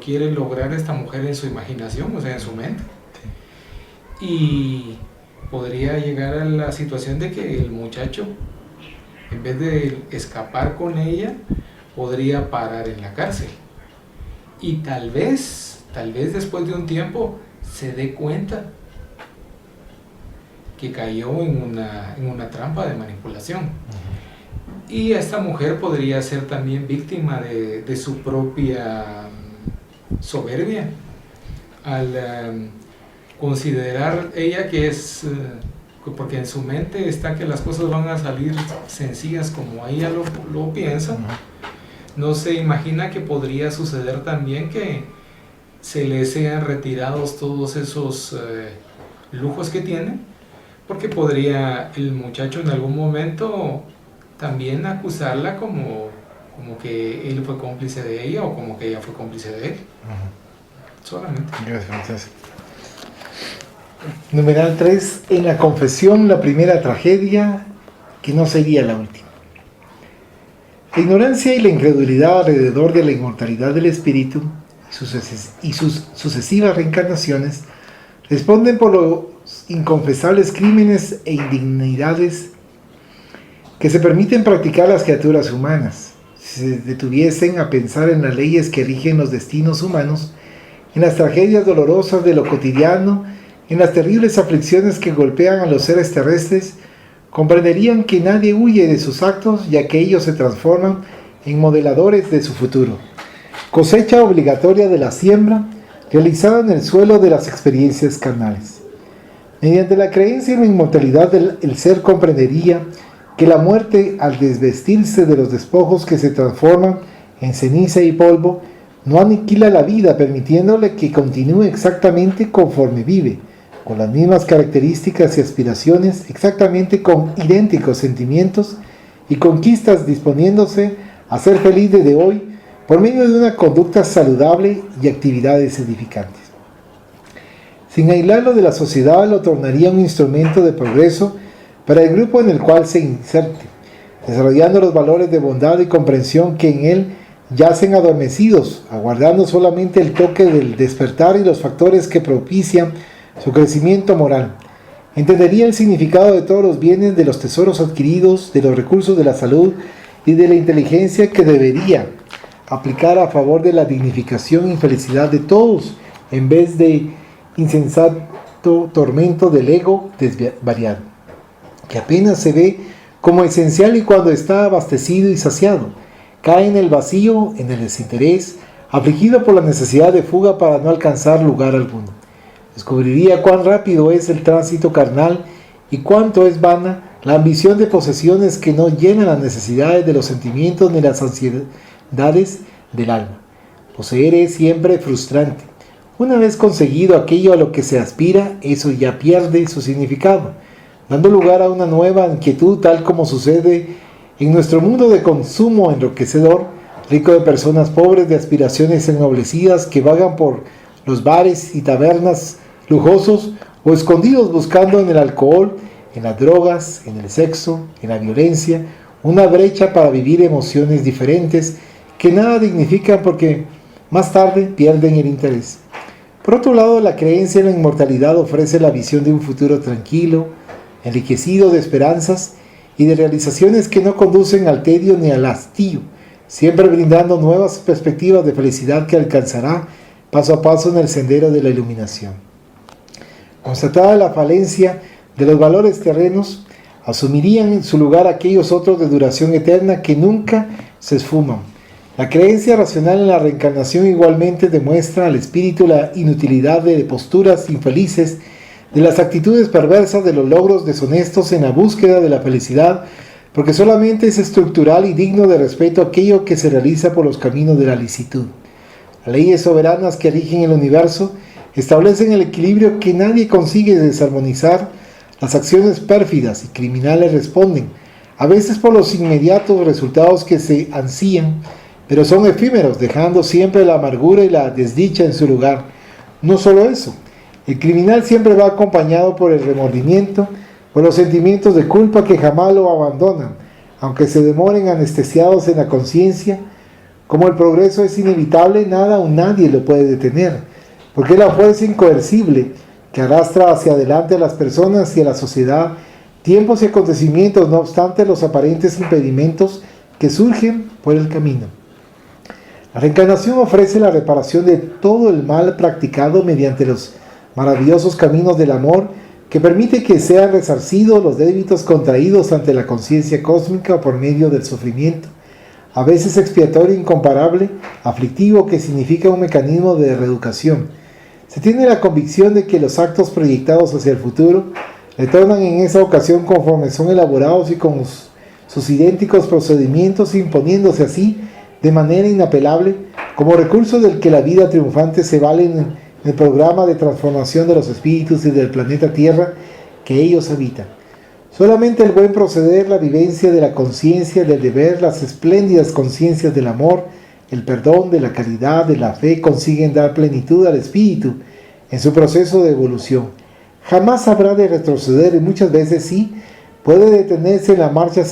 quiere lograr esta mujer en su imaginación, o sea, en su mente. Y podría llegar a la situación de que el muchacho, en vez de escapar con ella, podría parar en la cárcel. Y tal vez después de un tiempo se dé cuenta que cayó en una trampa de manipulación. Y esta mujer podría ser también víctima de su propia soberbia, al considerar ella que es, porque en su mente está que las cosas van a salir sencillas como ella lo piensa. No se imagina que podría suceder también que se le sean retirados todos esos lujos que tiene, porque podría el muchacho en algún momento también acusarla como que él fue cómplice de ella o como que ella fue cómplice de él. Solamente. Gracias. Numeral 3. En la confesión, la primera tragedia, que no sería la última. La ignorancia y la incredulidad alrededor de la inmortalidad del espíritu y sus sucesivas reencarnaciones responden por los inconfesables crímenes e indignidades que se permiten practicar las criaturas humanas. Si se detuviesen a pensar en las leyes que rigen los destinos humanos, en las tragedias dolorosas de lo cotidiano, en las terribles aflicciones que golpean a los seres terrestres, comprenderían que nadie huye de sus actos, ya que ellos se transforman en modeladores de su futuro. Cosecha obligatoria de la siembra realizada en el suelo de las experiencias carnales. Mediante la creencia en la inmortalidad el ser comprendería que la muerte, al desvestirse de los despojos que se transforman en ceniza y polvo, no aniquila la vida, permitiéndole que continúe exactamente conforme vive, con las mismas características y aspiraciones, exactamente con idénticos sentimientos y conquistas, disponiéndose a ser feliz desde hoy por medio de una conducta saludable y actividades edificantes. Sin aislarlo de la sociedad, lo tornaría un instrumento de progreso para el grupo en el cual se inserte, desarrollando los valores de bondad y comprensión que en él yacen adormecidos, aguardando solamente el toque del despertar y los factores que propician su crecimiento moral. Entendería el significado de todos los bienes, de los tesoros adquiridos, de los recursos de la salud y de la inteligencia que debería aplicar a favor de la dignificación y felicidad de todos, en vez de insensato tormento del ego desvariado, que apenas se ve como esencial y cuando está abastecido y saciado, cae en el vacío, en el desinterés, afligido por la necesidad de fuga para no alcanzar lugar alguno. Descubriría cuán rápido es el tránsito carnal y cuánto es vana la ambición de posesiones que no llenan las necesidades de los sentimientos ni las ansiedades del alma. Poseer es siempre frustrante. Una vez conseguido aquello a lo que se aspira, eso ya pierde su significado, dando lugar a una nueva inquietud, tal como sucede en nuestro mundo de consumo enriquecedor, rico de personas pobres de aspiraciones ennoblecidas que vagan por los bares y tabernas lujosos o escondidos buscando en el alcohol, en las drogas, en el sexo, en la violencia, una brecha para vivir emociones diferentes que nada dignifican porque más tarde pierden el interés. Por otro lado, la creencia en la inmortalidad ofrece la visión de un futuro tranquilo, enriquecido de esperanzas y de realizaciones que no conducen al tedio ni al hastío, siempre brindando nuevas perspectivas de felicidad que alcanzará paso a paso en el sendero de la iluminación. Constatada la falencia de los valores terrenos, asumirían en su lugar aquellos otros de duración eterna que nunca se esfuman. La creencia racional en la reencarnación igualmente demuestra al espíritu la inutilidad de posturas infelices, de las actitudes perversas, de los logros deshonestos en la búsqueda de la felicidad, porque solamente es estructural y digno de respeto aquello que se realiza por los caminos de la licitud. Las leyes soberanas que rigen el universo establecen el equilibrio que nadie consigue desarmonizar. Las acciones pérfidas y criminales responden, a veces por los inmediatos resultados que se ansían, pero son efímeros, dejando siempre la amargura y la desdicha en su lugar. No solo eso, el criminal siempre va acompañado por el remordimiento, por los sentimientos de culpa que jamás lo abandonan, aunque se demoren anestesiados en la conciencia. Como el progreso es inevitable, nada o nadie lo puede detener, porque es la fuerza incoercible que arrastra hacia adelante a las personas y a la sociedad, tiempos y acontecimientos, no obstante los aparentes impedimentos que surgen por el camino. La reencarnación ofrece la reparación de todo el mal practicado mediante los maravillosos caminos del amor, que permite que sean resarcidos los débitos contraídos ante la conciencia cósmica por medio del sufrimiento, a veces expiatorio incomparable, aflictivo, que significa un mecanismo de reeducación. Se tiene la convicción de que los actos proyectados hacia el futuro retornan en esa ocasión conforme son elaborados y con sus idénticos procedimientos, imponiéndose así de manera inapelable como recurso del que la vida triunfante se vale en el programa de transformación de los espíritus y del planeta Tierra, que ellos habitan. Solamente el buen proceder, la vivencia de la conciencia, del deber, las espléndidas conciencias del amor, el perdón, de la caridad, de la fe, consiguen dar plenitud al espíritu en su proceso de evolución. Jamás habrá de retroceder y muchas veces sí puede detenerse en la marcha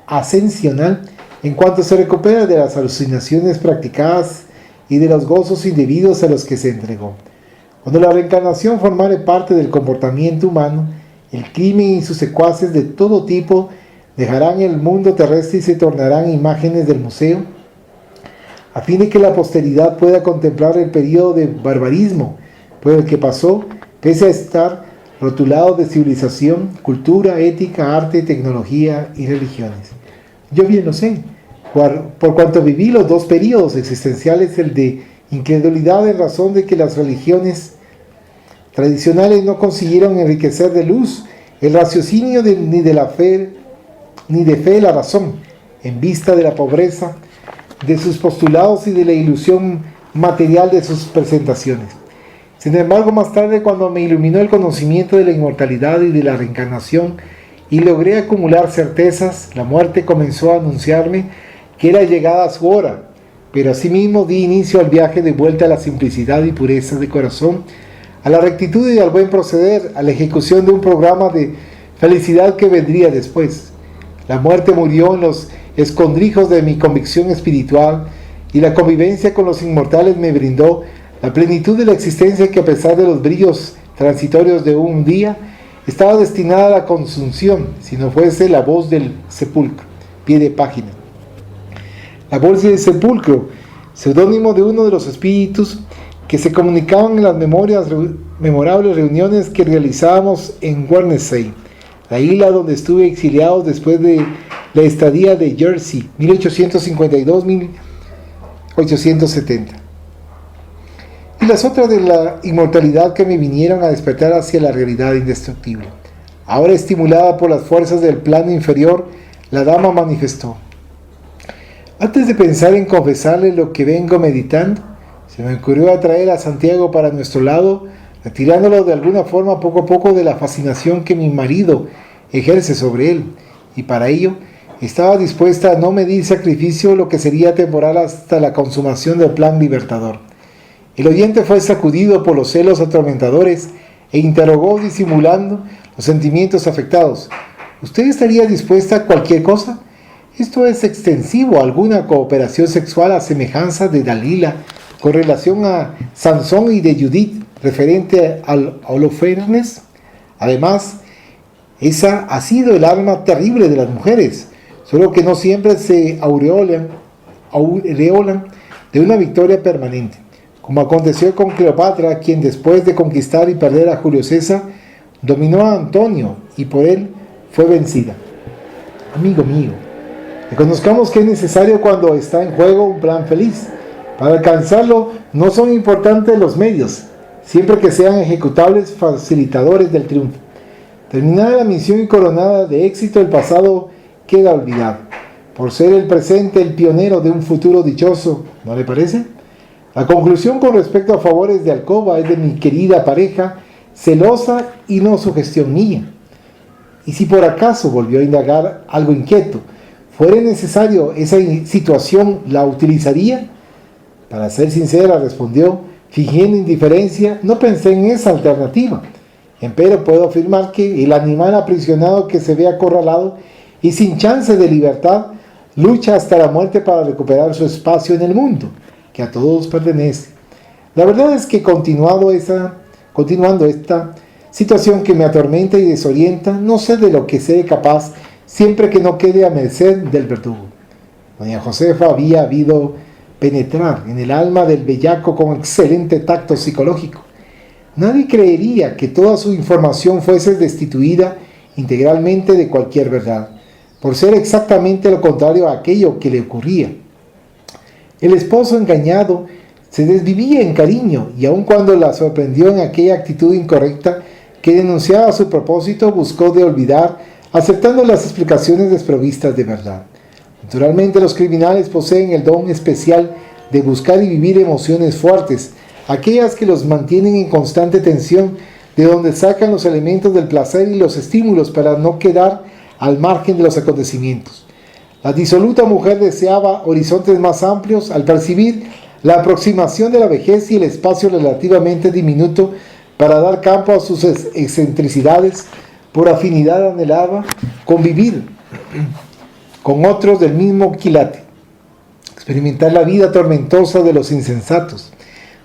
ascensional en cuanto se recupera de las alucinaciones practicadas y de los gozos indebidos a los que se entregó. Cuando la reencarnación formare parte del comportamiento humano, el crimen y sus secuaces de todo tipo dejarán el mundo terrestre y se tornarán imágenes del museo, a fin de que la posteridad pueda contemplar el periodo de barbarismo por el que pasó, pese a estar rotulado de civilización, cultura, ética, arte, tecnología y religiones. Yo bien lo sé, por cuanto viví los dos periodos existenciales, el de incredulidad en razón de que las religiones tradicionales no consiguieron enriquecer de luz el raciocinio ni de fe la razón, en vista de la pobreza de sus postulados y de la ilusión material de sus presentaciones. Sin embargo, más tarde, cuando me iluminó el conocimiento de la inmortalidad y de la reencarnación y logré acumular certezas, la muerte comenzó a anunciarme que era llegada su hora, pero asimismo di inicio al viaje de vuelta a la simplicidad y pureza de corazón, a la rectitud y al buen proceder, a la ejecución de un programa de felicidad que vendría después. La muerte murió en los escondrijos de mi convicción espiritual y la convivencia con los inmortales me brindó la plenitud de la existencia que, a pesar de los brillos transitorios de un día, estaba destinada a la consunción, si no fuese la voz del sepulcro. Pie de página. La voz del sepulcro, seudónimo de uno de los espíritus que se comunicaban en las memorables reuniones que realizábamos en Guernsey, la isla donde estuve exiliado después de la estadía de Jersey, 1852-1870. Y las otras de la inmortalidad que me vinieron a despertar hacia la realidad indestructible. Ahora, estimulada por las fuerzas del plano inferior, la dama manifestó: antes de pensar en confesarle lo que vengo meditando, se me ocurrió atraer a Santiago para nuestro lado, retirándolo de alguna forma poco a poco de la fascinación que mi marido ejerce sobre él, y para ello estaba dispuesta a no medir sacrificio lo que sería temporal hasta la consumación del plan libertador. El oyente fue sacudido por los celos atormentadores e interrogó disimulando los sentimientos afectados: ¿usted estaría dispuesta a cualquier cosa? Esto es extensivo a alguna cooperación sexual a semejanza de Dalila con relación a Sansón y de Judith referente al Holofernes. Además, esa ha sido el arma terrible de las mujeres, solo que no siempre se aureolan de una victoria permanente, como aconteció con Cleopatra, quien después de conquistar y perder a Julio César, dominó a Antonio y por él fue vencida. Amigo mío, reconozcamos que es necesario cuando está en juego un plan feliz. Para alcanzarlo no son importantes los medios, siempre que sean ejecutables facilitadores del triunfo. Terminada la misión y coronada de éxito, el pasado queda olvidado, por ser el presente el pionero de un futuro dichoso, ¿no le parece? La conclusión con respecto a favores de alcoba es de mi querida pareja, celosa y no sugestión mía. Y si por acaso, volvió a indagar algo inquieto, fuera necesario esa situación, ¿la utilizaría? Para ser sincera, respondió, fingiendo indiferencia: no pensé en esa alternativa. Empero puedo afirmar que el animal aprisionado que se ve acorralado y sin chance de libertad lucha hasta la muerte para recuperar su espacio en el mundo, que a todos pertenece. La verdad es que continuando esta situación que me atormenta y desorienta, no sé de lo que seré capaz siempre que no quede a merced del verdugo. Doña Josefa había habido penetrar en el alma del bellaco con excelente tacto psicológico. Nadie creería que toda su información fuese destituida integralmente de cualquier verdad, por ser exactamente lo contrario a aquello que le ocurría. El esposo engañado se desvivía en cariño, y aun cuando la sorprendió en aquella actitud incorrecta que denunciaba su propósito, buscó de olvidar, aceptando las explicaciones desprovistas de verdad. Naturalmente, los criminales poseen el don especial de buscar y vivir emociones fuertes, aquellas que los mantienen en constante tensión de donde sacan los elementos del placer y los estímulos para no quedar al margen de los acontecimientos. La disoluta mujer deseaba horizontes más amplios al percibir la aproximación de la vejez y el espacio relativamente diminuto para dar campo a sus excentricidades. Por afinidad anhelaba convivir con otros del mismo quilate, experimentar la vida tormentosa de los insensatos,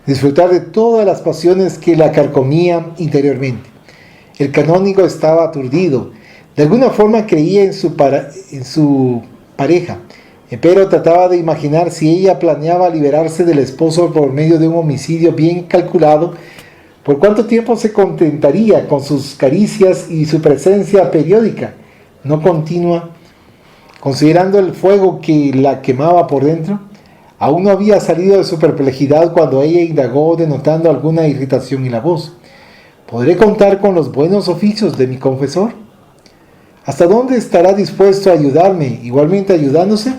disfrutar de todas las pasiones que la carcomían interiormente. El canónigo estaba aturdido. De alguna forma creía en su pareja, pero trataba de imaginar si ella planeaba liberarse del esposo por medio de un homicidio bien calculado. ¿Por cuánto tiempo se contentaría con sus caricias y su presencia periódica, no continua, considerando el fuego que la quemaba por dentro? Aún no había salido de su perplejidad cuando ella indagó, denotando alguna irritación en la voz. ¿Podré contar con los buenos oficios de mi confesor? ¿Hasta dónde estará dispuesto a ayudarme, igualmente ayudándose?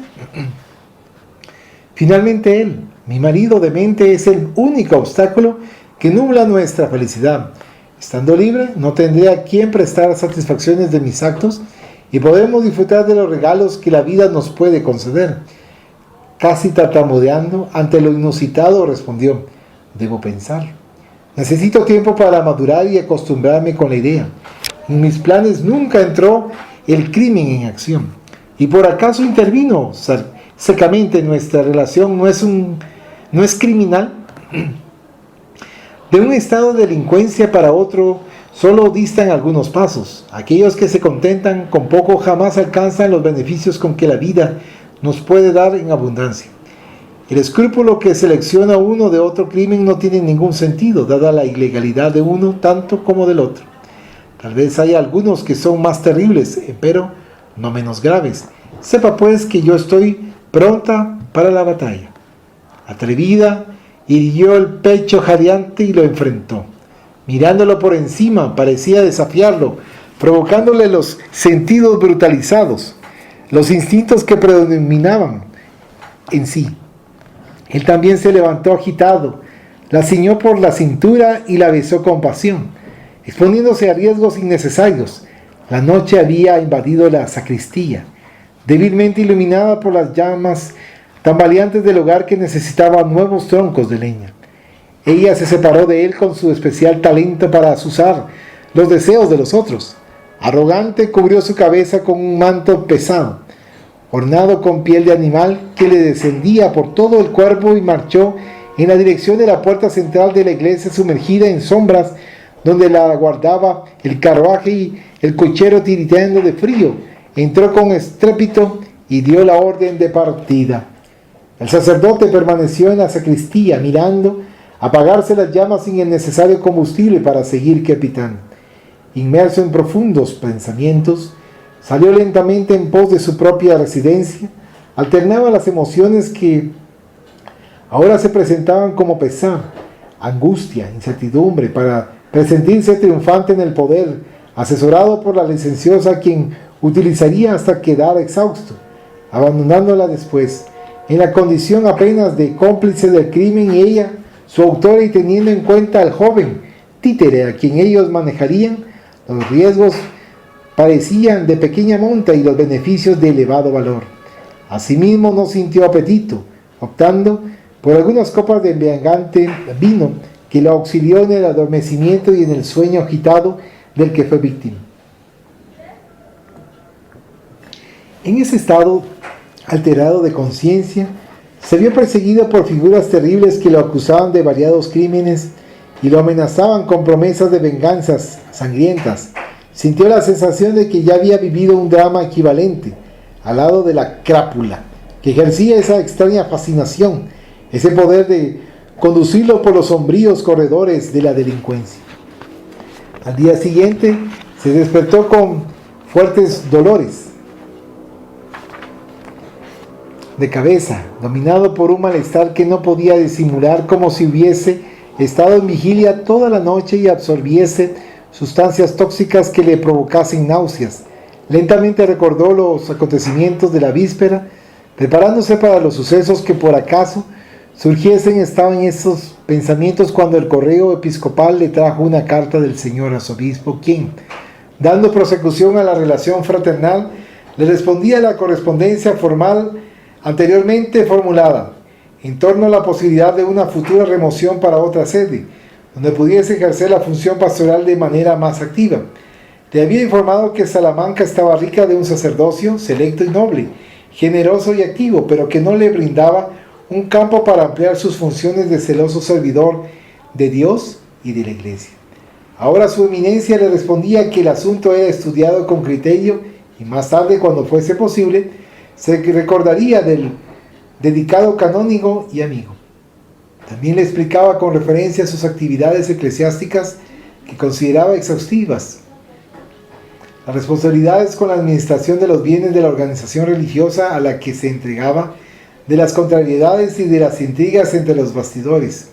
Finalmente él, mi marido demente, es el único obstáculo que nubla nuestra felicidad. Estando libre, no tendré a quien prestar satisfacciones de mis actos y podemos disfrutar de los regalos que la vida nos puede conceder. Casi tartamudeando ante lo inusitado, respondió: debo pensar. Necesito tiempo para madurar y acostumbrarme con la idea. En mis planes nunca entró el crimen en acción. Y por acaso intervino secamente nuestra relación. ¿No es criminal? De un estado de delincuencia para otro solo distan algunos pasos. Aquellos que se contentan con poco jamás alcanzan los beneficios con que la vida nos puede dar en abundancia. El escrúpulo que selecciona uno de otro crimen no tiene ningún sentido, dada la ilegalidad de uno tanto como del otro. Tal vez haya algunos que son más terribles, pero no menos graves. Sepa pues que yo estoy pronta para la batalla. Atrevida, hirió el pecho jadeante y lo enfrentó. Mirándolo por encima, parecía desafiarlo, provocándole los sentidos brutalizados, los instintos que predominaban en sí. Él también se levantó agitado, la ciñó por la cintura y la besó con pasión, exponiéndose a riesgos innecesarios. La noche había invadido la sacristía, débilmente iluminada por las llamas tambaleantes del hogar que necesitaba nuevos troncos de leña. Ella se separó de él con su especial talento para azuzar los deseos de los otros. Arrogante, cubrió su cabeza con un manto pesado, ornado con piel de animal que le descendía por todo el cuerpo, y marchó en la dirección de la puerta central de la iglesia, sumergida en sombras, donde la aguardaba el carruaje y el cochero tiritando de frío. Entró con estrépito y dio la orden de partida. El sacerdote permaneció en la sacristía, mirando apagarse las llamas sin el necesario combustible para seguir crepitando. Inmerso en profundos pensamientos, salió lentamente en pos de su propia residencia. Alternaba las emociones que ahora se presentaban como pesar, angustia, incertidumbre, para presentirse triunfante en el poder, asesorado por la licenciosa, quien utilizaría hasta quedar exhausto, abandonándola después, en la condición apenas de cómplice del crimen, y ella, su autora, y teniendo en cuenta al joven títere a quien ellos manejarían. Los riesgos parecían de pequeña monta y los beneficios de elevado valor. Asimismo no sintió apetito, optando por algunas copas de embriagante vino que lo auxilió en el adormecimiento y en el sueño agitado del que fue víctima. En ese estado alterado de conciencia, se vio perseguido por figuras terribles que lo acusaban de variados crímenes y lo amenazaban con promesas de venganzas sangrientas. Sintió la sensación de que ya había vivido un drama equivalente, al lado de la crápula, que ejercía esa extraña fascinación, ese poder de conducirlo por los sombríos corredores de la delincuencia. Al día siguiente se despertó con fuertes dolores de cabeza, dominado por un malestar que no podía disimular, como si hubiese estado en vigilia toda la noche y absorbiese sustancias tóxicas que le provocasen náuseas. Lentamente recordó los acontecimientos de la víspera, preparándose para los sucesos que por acaso Surgiesen estaba en esos pensamientos cuando el correo episcopal le trajo una carta del señor arzobispo, quien, dando prosecución a la relación fraternal, le respondía a la correspondencia formal anteriormente formulada, en torno a la posibilidad de una futura remoción para otra sede, donde pudiese ejercer la función pastoral de manera más activa. Le había informado que Salamanca estaba rica de un sacerdocio selecto y noble, generoso y activo, pero que no le brindaba un campo para ampliar sus funciones de celoso servidor de Dios y de la Iglesia. Ahora su eminencia le respondía que el asunto era estudiado con criterio y más tarde, cuando fuese posible, se recordaría del dedicado canónigo y amigo. También le explicaba con referencia a sus actividades eclesiásticas que consideraba exhaustivas, las responsabilidades con la administración de los bienes de la organización religiosa a la que se entregaba, de las contrariedades y de las intrigas entre los bastidores,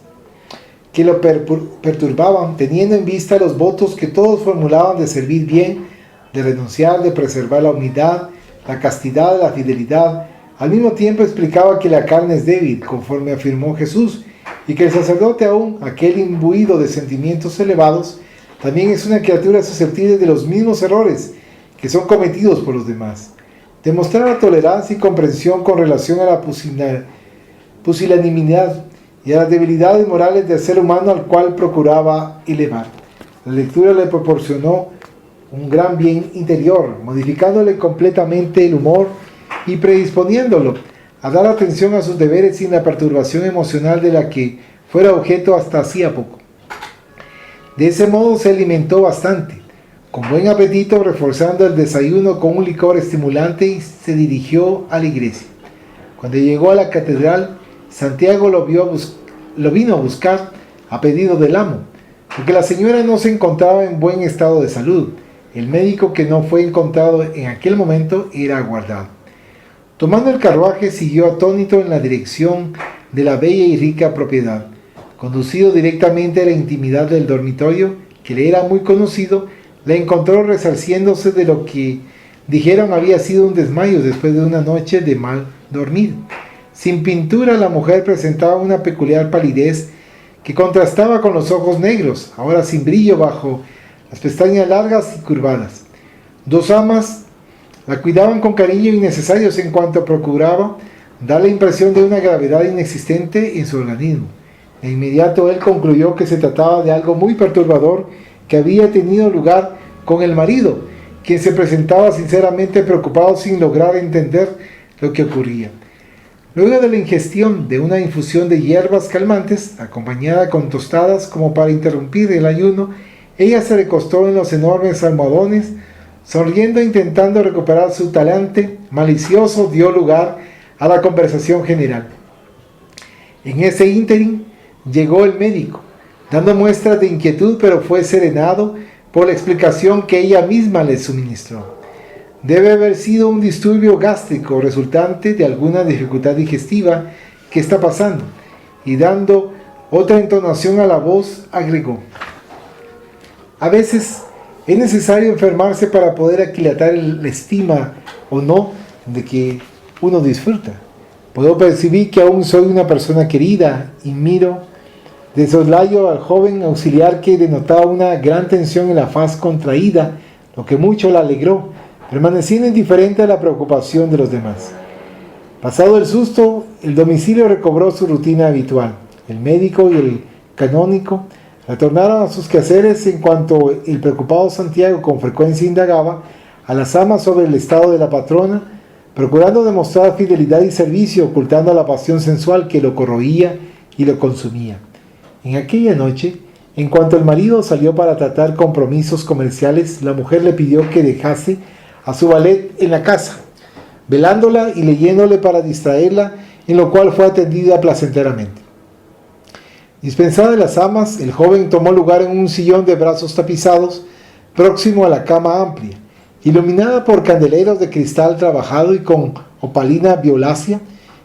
que lo perturbaban, teniendo en vista los votos que todos formulaban de servir bien, de renunciar, de preservar la humildad, la castidad, la fidelidad. Al mismo tiempo explicaba que la carne es débil, conforme afirmó Jesús, y que el sacerdote aún, aquel imbuido de sentimientos elevados, también es una criatura susceptible de los mismos errores que son cometidos por los demás. Demostraba tolerancia y comprensión con relación a la pusilanimidad y a las debilidades morales del ser humano al cual procuraba elevar. La lectura le proporcionó un gran bien interior, modificándole completamente el humor y predisponiéndolo a dar atención a sus deberes sin la perturbación emocional de la que fuera objeto hasta hacía poco. De ese modo se alimentó bastante, con buen apetito, reforzando el desayuno con un licor estimulante, y se dirigió a la iglesia. Cuando llegó a la catedral, Santiago lo vino a buscar a pedido del amo, porque la señora no se encontraba en buen estado de salud. El médico que no fue encontrado en aquel momento era aguardado. Tomando el carruaje, siguió atónito en la dirección de la bella y rica propiedad. Conducido directamente a la intimidad del dormitorio, que le era muy conocido, la encontró resarciéndose de lo que dijeron había sido un desmayo después de una noche de mal dormir. Sin pintura, la mujer presentaba una peculiar palidez que contrastaba con los ojos negros, ahora sin brillo, bajo las pestañas largas y curvadas. Dos amas la cuidaban con cariño innecesarios en cuanto procuraba dar la impresión de una gravedad inexistente en su organismo. De inmediato él concluyó que se trataba de algo muy perturbador que había tenido lugar con el marido, quien se presentaba sinceramente preocupado sin lograr entender lo que ocurría. Luego de la ingestión de una infusión de hierbas calmantes, acompañada con tostadas como para interrumpir el ayuno, ella se recostó en los enormes almohadones, sonriendo e intentando recuperar su talante malicioso, dio lugar a la conversación general. En ese ínterin llegó el médico, dando muestras de inquietud, pero fue serenado por la explicación que ella misma le suministró. Debe haber sido un disturbio gástrico resultante de alguna dificultad digestiva que está pasando, y dando otra entonación a la voz, agregó: a veces es necesario enfermarse para poder aquilatar la estima o no de que uno disfruta. Puedo percibir que aún soy una persona querida y miro de soslayo al joven auxiliar que denotaba una gran tensión en la faz contraída, lo que mucho la alegró, permaneciendo indiferente a la preocupación de los demás. Pasado el susto, el domicilio recobró su rutina habitual. El médico y el canónico retornaron a sus quehaceres en cuanto el preocupado Santiago con frecuencia indagaba a las amas sobre el estado de la patrona, procurando demostrar fidelidad y servicio, ocultando la pasión sensual que lo corroía y lo consumía. En aquella noche, en cuanto el marido salió para tratar compromisos comerciales, la mujer le pidió que dejase a su valet en la casa, velándola y leyéndole para distraerla, en lo cual fue atendida placenteramente. Dispensada de las amas, el joven tomó lugar en un sillón de brazos tapizados, próximo a la cama amplia, iluminada por candeleros de cristal trabajado y con opalina violácea,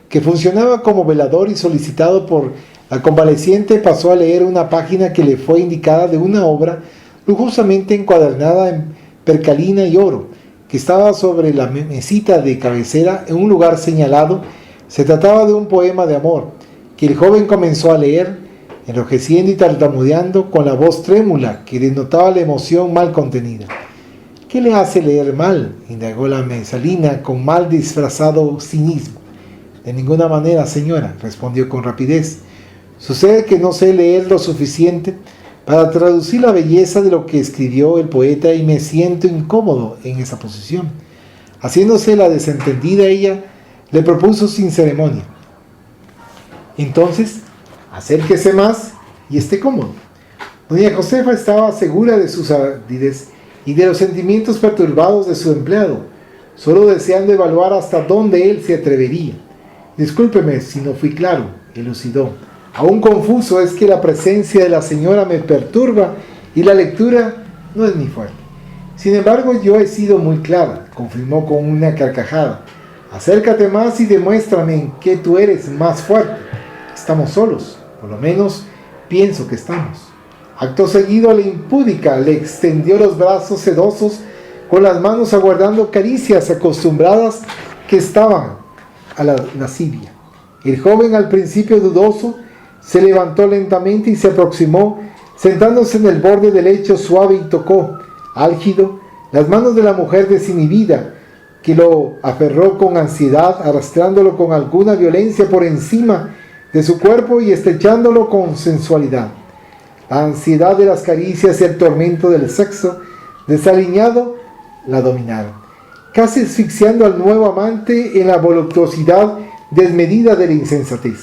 que funcionaba como velador, y solicitado por la convaleciente pasó a leer una página que le fue indicada de una obra lujosamente encuadernada en percalina y oro, que estaba sobre la mesita de cabecera en un lugar señalado. Se trataba de un poema de amor, que el joven comenzó a leer, enrojeciendo y tartamudeando con la voz trémula que denotaba la emoción mal contenida. ¿Qué le hace leer mal?, indagó la mesalina con mal disfrazado cinismo. De ninguna manera, señora, respondió con rapidez. Sucede que no sé leer lo suficiente para traducir la belleza de lo que escribió el poeta y me siento incómodo en esa posición. Haciéndose la desentendida, ella le propuso sin ceremonia: entonces, acérquese más y esté cómodo. Doña Josefa estaba segura de sus ardidez y de los sentimientos perturbados de su empleado, solo deseando evaluar hasta dónde él se atrevería. Discúlpeme si no fui claro, elucidó. Aún confuso es que la presencia de la señora me perturba y la lectura no es mi fuerte. Sin embargo, yo he sido muy clara, confirmó con una carcajada. Acércate más y demuéstrame en qué tú eres más fuerte. Estamos solos, por lo menos pienso que estamos. Acto seguido, la impúdica le extendió los brazos sedosos, con las manos aguardando caricias acostumbradas que estaban a la lascivia. El joven, al principio dudoso, se levantó lentamente y se aproximó, sentándose en el borde del lecho suave, y tocó, álgido, las manos de la mujer desinhibida, que lo aferró con ansiedad, arrastrándolo con alguna violencia por encima de su cuerpo y estrechándolo con sensualidad. La ansiedad de las caricias y el tormento del sexo desaliñado la dominaron, casi asfixiando al nuevo amante en la voluptuosidad desmedida de la insensatez.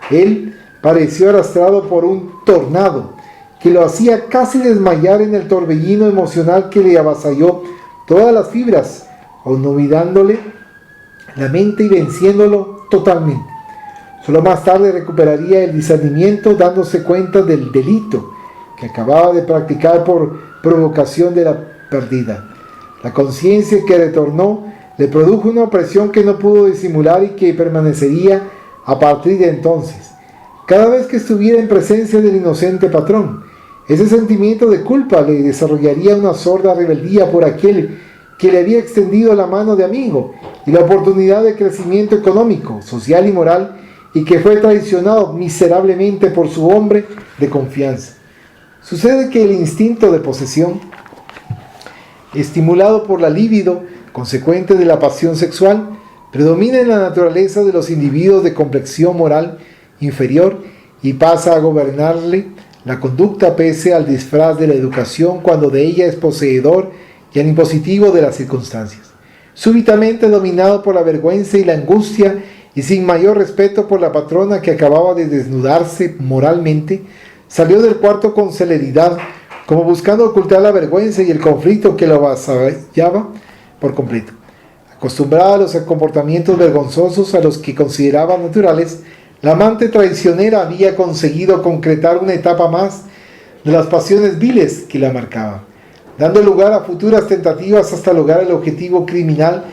Él pareció arrastrado por un tornado que lo hacía casi desmayar en el torbellino emocional que le avasalló todas las fibras, olvidándole la mente y venciéndolo totalmente. Solo más tarde recuperaría el discernimiento, dándose cuenta del delito que acababa de practicar por provocación de la perdida. La conciencia que retornó le produjo una opresión que no pudo disimular y que permanecería a partir de entonces. Cada vez que estuviera en presencia del inocente patrón, ese sentimiento de culpa le desarrollaría una sorda rebeldía por aquel que le había extendido la mano de amigo y la oportunidad de crecimiento económico, social y moral, y que fue traicionado miserablemente por su hombre de confianza. Sucede que el instinto de posesión, estimulado por la libido consecuente de la pasión sexual, predomina en la naturaleza de los individuos de complexión moral inferior y pasa a gobernarle la conducta pese al disfraz de la educación cuando de ella es poseedor y al impositivo de las circunstancias. Súbitamente dominado por la vergüenza y la angustia y sin mayor respeto por la patrona que acababa de desnudarse moralmente, salió del cuarto con celeridad, como buscando ocultar la vergüenza y el conflicto que lo avasallaba por completo. Acostumbrada a los comportamientos vergonzosos a los que consideraba naturales, la amante traicionera había conseguido concretar una etapa más de las pasiones viles que la marcaban, dando lugar a futuras tentativas hasta lograr el objetivo criminal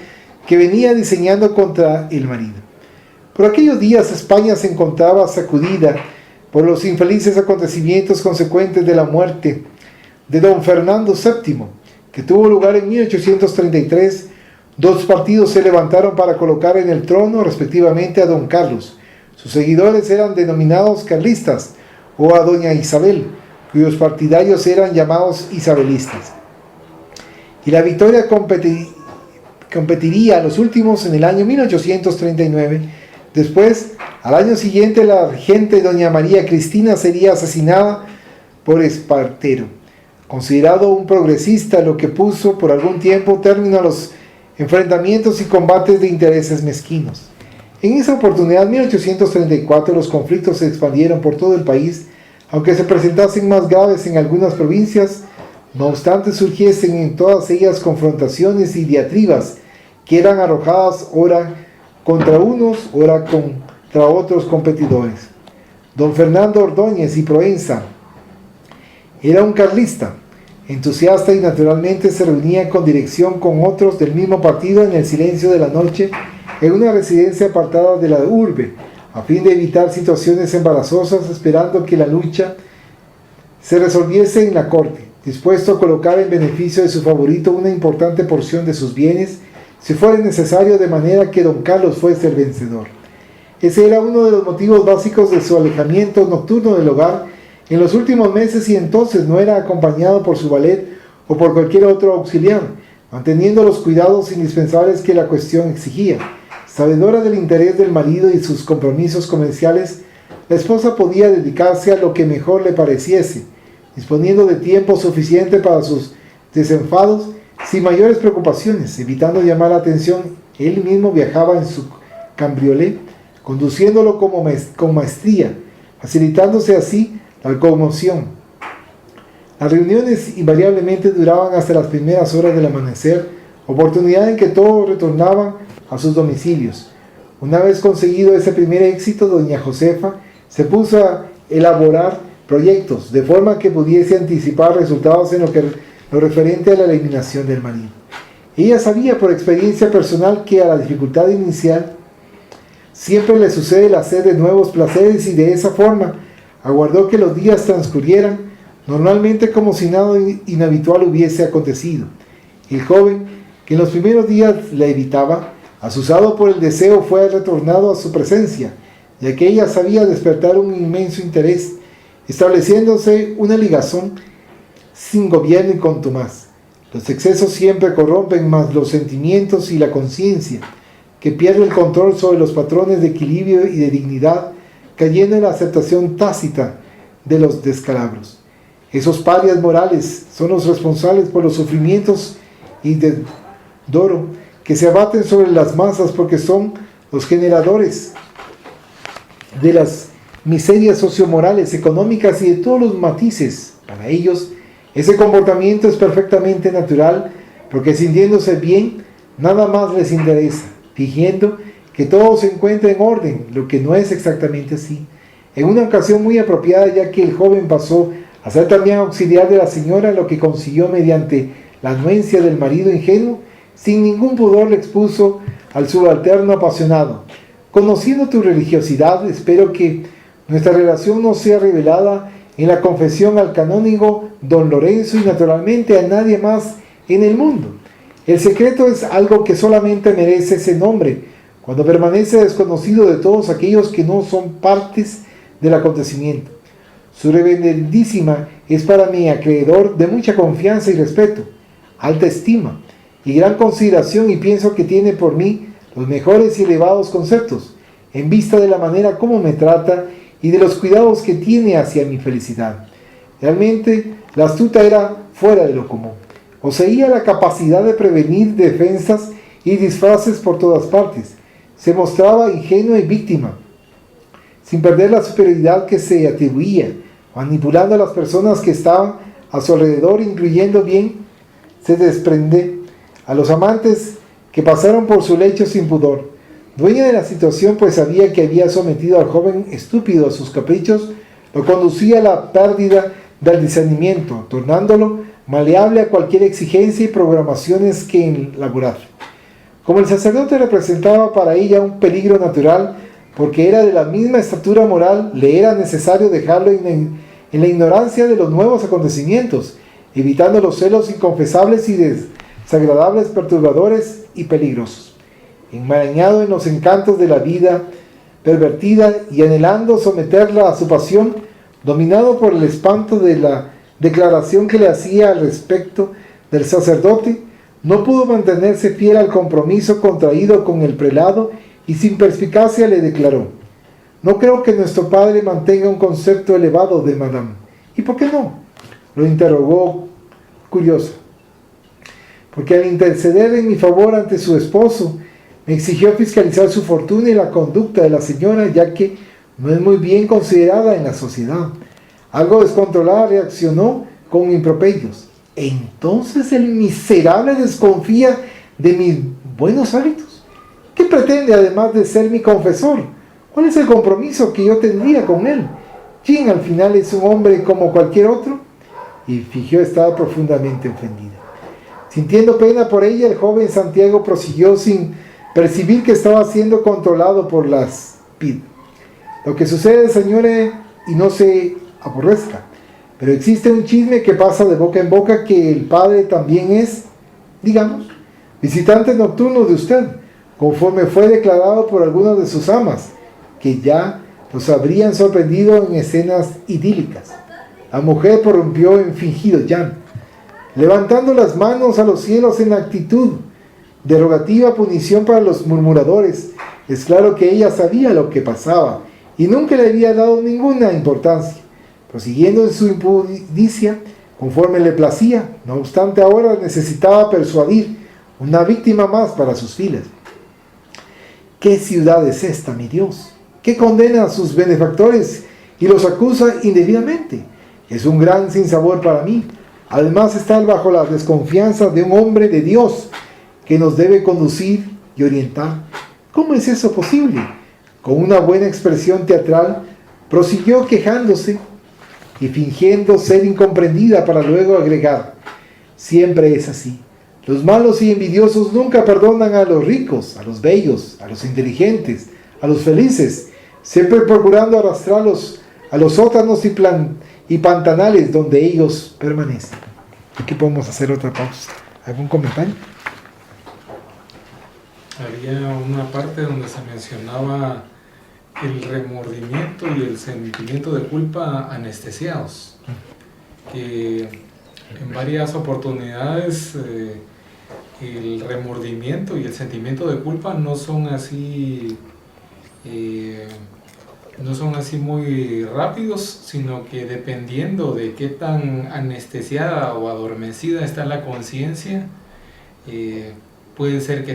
que venía diseñando contra el marido. Por aquellos días España se encontraba sacudida por los infelices acontecimientos consecuentes de la muerte de don Fernando VII, que tuvo lugar en 1833. Dos partidos se levantaron para colocar en el trono respectivamente a don Carlos. Sus seguidores eran denominados carlistas, o a doña Isabel, cuyos partidarios eran llamados isabelistas. Y la victoria competiría a los últimos en el año 1839. Después, al año siguiente, la regente doña María Cristina sería asesinada por Espartero, considerado un progresista, lo que puso por algún tiempo término a los enfrentamientos y combates de intereses mezquinos. En esa oportunidad, en 1834, los conflictos se expandieron por todo el país, aunque se presentasen más graves en algunas provincias. No obstante, surgiesen en todas ellas confrontaciones y diatribas que eran arrojadas ora contra unos, ora contra otros competidores. Don Fernando Ordóñez y Proenza era un carlista, entusiasta, y naturalmente se reunía con dirección con otros del mismo partido en el silencio de la noche en una residencia apartada de la urbe, a fin de evitar situaciones embarazosas, esperando que la lucha se resolviese en la corte, dispuesto a colocar en beneficio de su favorito una importante porción de sus bienes, si fuera necesario, de manera que don Carlos fuese el vencedor. Ese era uno de los motivos básicos de su alejamiento nocturno del hogar en los últimos meses, y entonces no era acompañado por su valet o por cualquier otro auxiliar, manteniendo los cuidados indispensables que la cuestión exigía. Sabedora del interés del marido y sus compromisos comerciales, la esposa podía dedicarse a lo que mejor le pareciese, disponiendo de tiempo suficiente para sus desenfados sin mayores preocupaciones. Evitando llamar la atención, él mismo viajaba en su cabriolet, conduciéndolo con maestría, facilitándose así la locomoción. Las reuniones invariablemente duraban hasta las primeras horas del amanecer, oportunidad en que todos retornaban a sus domicilios. Una vez conseguido ese primer éxito, doña Josefa se puso a elaborar proyectos de forma que pudiese anticipar resultados en lo referente a la eliminación del marido. Ella sabía por experiencia personal que a la dificultad inicial siempre le sucede la sed de nuevos placeres, y de esa forma aguardó que los días transcurrieran normalmente como si nada inhabitual hubiese acontecido. El joven, que en los primeros días la evitaba, asusado por el deseo, fue retornado a su presencia, ya que ella sabía despertar un inmenso interés, estableciéndose una ligazón sin gobierno y contumaz. Los excesos siempre corrompen más los sentimientos y la conciencia, que pierde el control sobre los patrones de equilibrio y de dignidad, cayendo en la aceptación tácita de los descalabros. Esos parias morales son los responsables por los sufrimientos y de dolo que se abaten sobre las masas, porque son los generadores de las miserias sociomorales, económicas y de todos los matices. Para ellos, ese comportamiento es perfectamente natural, porque sintiéndose bien, nada más les interesa, fingiendo que todo se encuentra en orden, lo que no es exactamente así. En una ocasión muy apropiada, ya que el joven pasó a ser también auxiliar de la señora, lo que consiguió mediante la anuencia del marido ingenuo, sin ningún pudor le expuso al subalterno apasionado: conociendo tu religiosidad, espero que nuestra relación no sea revelada en la confesión al canónigo don Lorenzo y naturalmente a nadie más en el mundo. El secreto es algo que solamente merece ese nombre cuando permanece desconocido de todos aquellos que no son partes del acontecimiento. Su reverendísima es para mí acreedor de mucha confianza y respeto, alta estima y gran consideración, y pienso que tiene por mí los mejores y elevados conceptos, en vista de la manera como me trata y de los cuidados que tiene hacia mi felicidad. Realmente, la astuta era fuera de lo común. Poseía la capacidad de prevenir defensas y disfraces por todas partes. Se mostraba ingenua y víctima, sin perder la superioridad que se atribuía, manipulando a las personas que estaban a su alrededor, incluyendo bien se desprende a los amantes que pasaron por su lecho sin pudor. Dueña de la situación, pues sabía que había sometido al joven estúpido a sus caprichos, lo conducía a la pérdida del discernimiento, tornándolo maleable a cualquier exigencia y programaciones que elaborar. Como el sacerdote representaba para ella un peligro natural, porque era de la misma estatura moral, le era necesario dejarlo en la ignorancia de los nuevos acontecimientos, evitando los celos inconfesables y desagradables, perturbadores y peligrosos. Enmarañado en los encantos de la vida pervertida y anhelando someterla a su pasión, dominado por el espanto de la declaración que le hacía al respecto del sacerdote, no pudo mantenerse fiel al compromiso contraído con el prelado y sin perspicacia le declaró: no creo que nuestro padre mantenga un concepto elevado de madame. ¿Y por qué no?, lo interrogó curioso. Porque al interceder en mi favor ante su esposo, me exigió fiscalizar su fortuna y la conducta de la señora, ya que no es muy bien considerada en la sociedad. Algo descontrolada reaccionó con improperios. Entonces el miserable desconfía de mis buenos hábitos. ¿Qué pretende además de ser mi confesor? ¿Cuál es el compromiso que yo tendría con él? ¿Quién al final es un hombre como cualquier otro? Y fingió estar profundamente ofendida. Sintiendo pena por ella, el joven Santiago prosiguió sin percibir que estaba siendo controlado por las PID. Lo que sucede, señora, y no se aborrezca, pero existe un chisme que pasa de boca en boca, que el padre también es, digamos, visitante nocturno de usted, conforme fue declarado por algunas de sus amas, que ya los habrían sorprendido en escenas idílicas. La mujer prorrumpió en fingido llanto, levantando las manos a los cielos en actitud de rogativa punición para los murmuradores. Es claro que ella sabía lo que pasaba y nunca le había dado ninguna importancia, prosiguiendo en su impudicia conforme le placía. No obstante, ahora necesitaba persuadir una víctima más para sus filas. ¿Qué ciudad es esta, mi Dios? ¿Qué condena a sus benefactores y los acusa indebidamente? Es un gran sinsabor para mí. Además, estar bajo la desconfianza de un hombre de Dios que nos debe conducir y orientar. ¿Cómo es eso posible? Con una buena expresión teatral, prosiguió quejándose y fingiendo ser incomprendida para luego agregar: siempre es así. Los malos y envidiosos nunca perdonan a los ricos, a los bellos, a los inteligentes, a los felices, siempre procurando arrastrarlos a los sótanos y pantanales donde ellos permanecen. Aquí podemos hacer otra pausa. ¿Algún comentario? Había una parte donde se mencionaba el remordimiento y el sentimiento de culpa anestesiados, que en varias oportunidades el remordimiento y el sentimiento de culpa no son así muy rápidos, sino que dependiendo de qué tan anestesiada o adormecida está la conciencia, puede ser que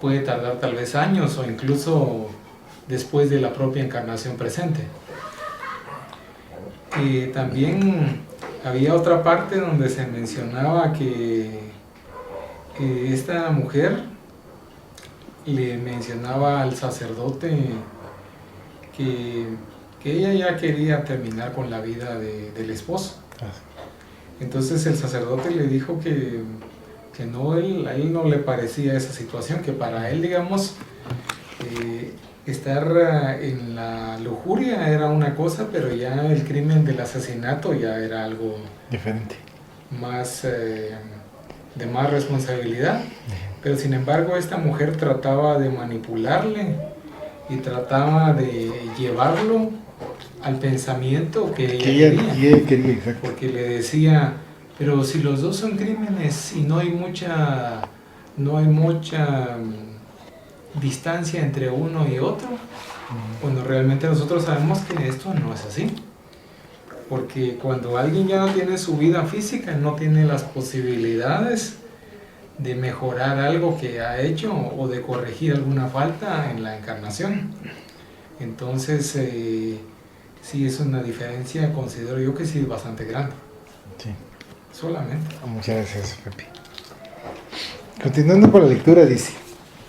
puede tardar tal vez años o incluso después de la propia encarnación presente. También había otra parte donde se mencionaba que esta mujer le mencionaba al sacerdote que ella ya quería terminar con la vida del esposo. Entonces el sacerdote le dijo que no, a él no le parecía esa situación, que para él, digamos, estar en la lujuria era una cosa, pero ya el crimen del asesinato ya era algo diferente, más de más responsabilidad. Pero sin embargo esta mujer trataba de manipularle y trataba de llevarlo al pensamiento que ella quería, porque le decía: pero si los dos son crímenes y no hay mucha distancia entre uno y otro, cuando realmente nosotros sabemos que esto no es así, porque cuando alguien ya no tiene su vida física, no tiene las posibilidades de mejorar algo que ha hecho o de corregir alguna falta en la encarnación. Entonces sí es una diferencia, considero yo que sí es bastante grande. Sí. Solamente. Muchas gracias, Pepe. Continuando con la lectura, dice: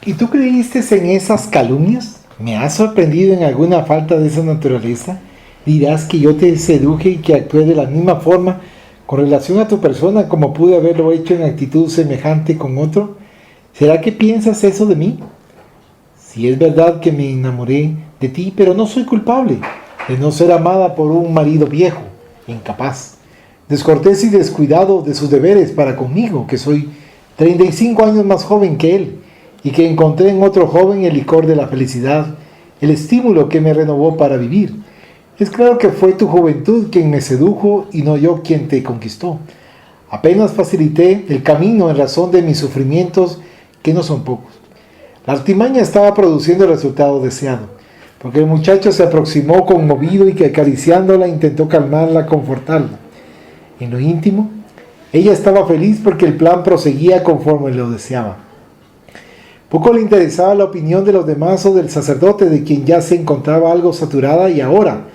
¿y tú creíste en esas calumnias? ¿Me has sorprendido en alguna falta de esa naturaleza? ¿Dirás que yo te seduje y que actué de la misma forma con relación a tu persona como pude haberlo hecho en actitud semejante con otro? ¿Será que piensas eso de mí? Si es verdad que me enamoré de ti, pero no soy culpable de no ser amada por un marido viejo, incapaz, descortés y descuidado de sus deberes para conmigo, que soy 35 años más joven que él, y que encontré en otro joven el licor de la felicidad, el estímulo que me renovó para vivir. Es claro que fue tu juventud quien me sedujo y no yo quien te conquistó. Apenas facilité el camino en razón de mis sufrimientos, que no son pocos. La artimaña estaba produciendo el resultado deseado, porque el muchacho se aproximó conmovido y que acariciándola intentó calmarla, confortarla. En lo íntimo, ella estaba feliz porque el plan proseguía conforme lo deseaba. Poco le interesaba la opinión de los demás o del sacerdote, de quien ya se encontraba algo saturada, y ahora,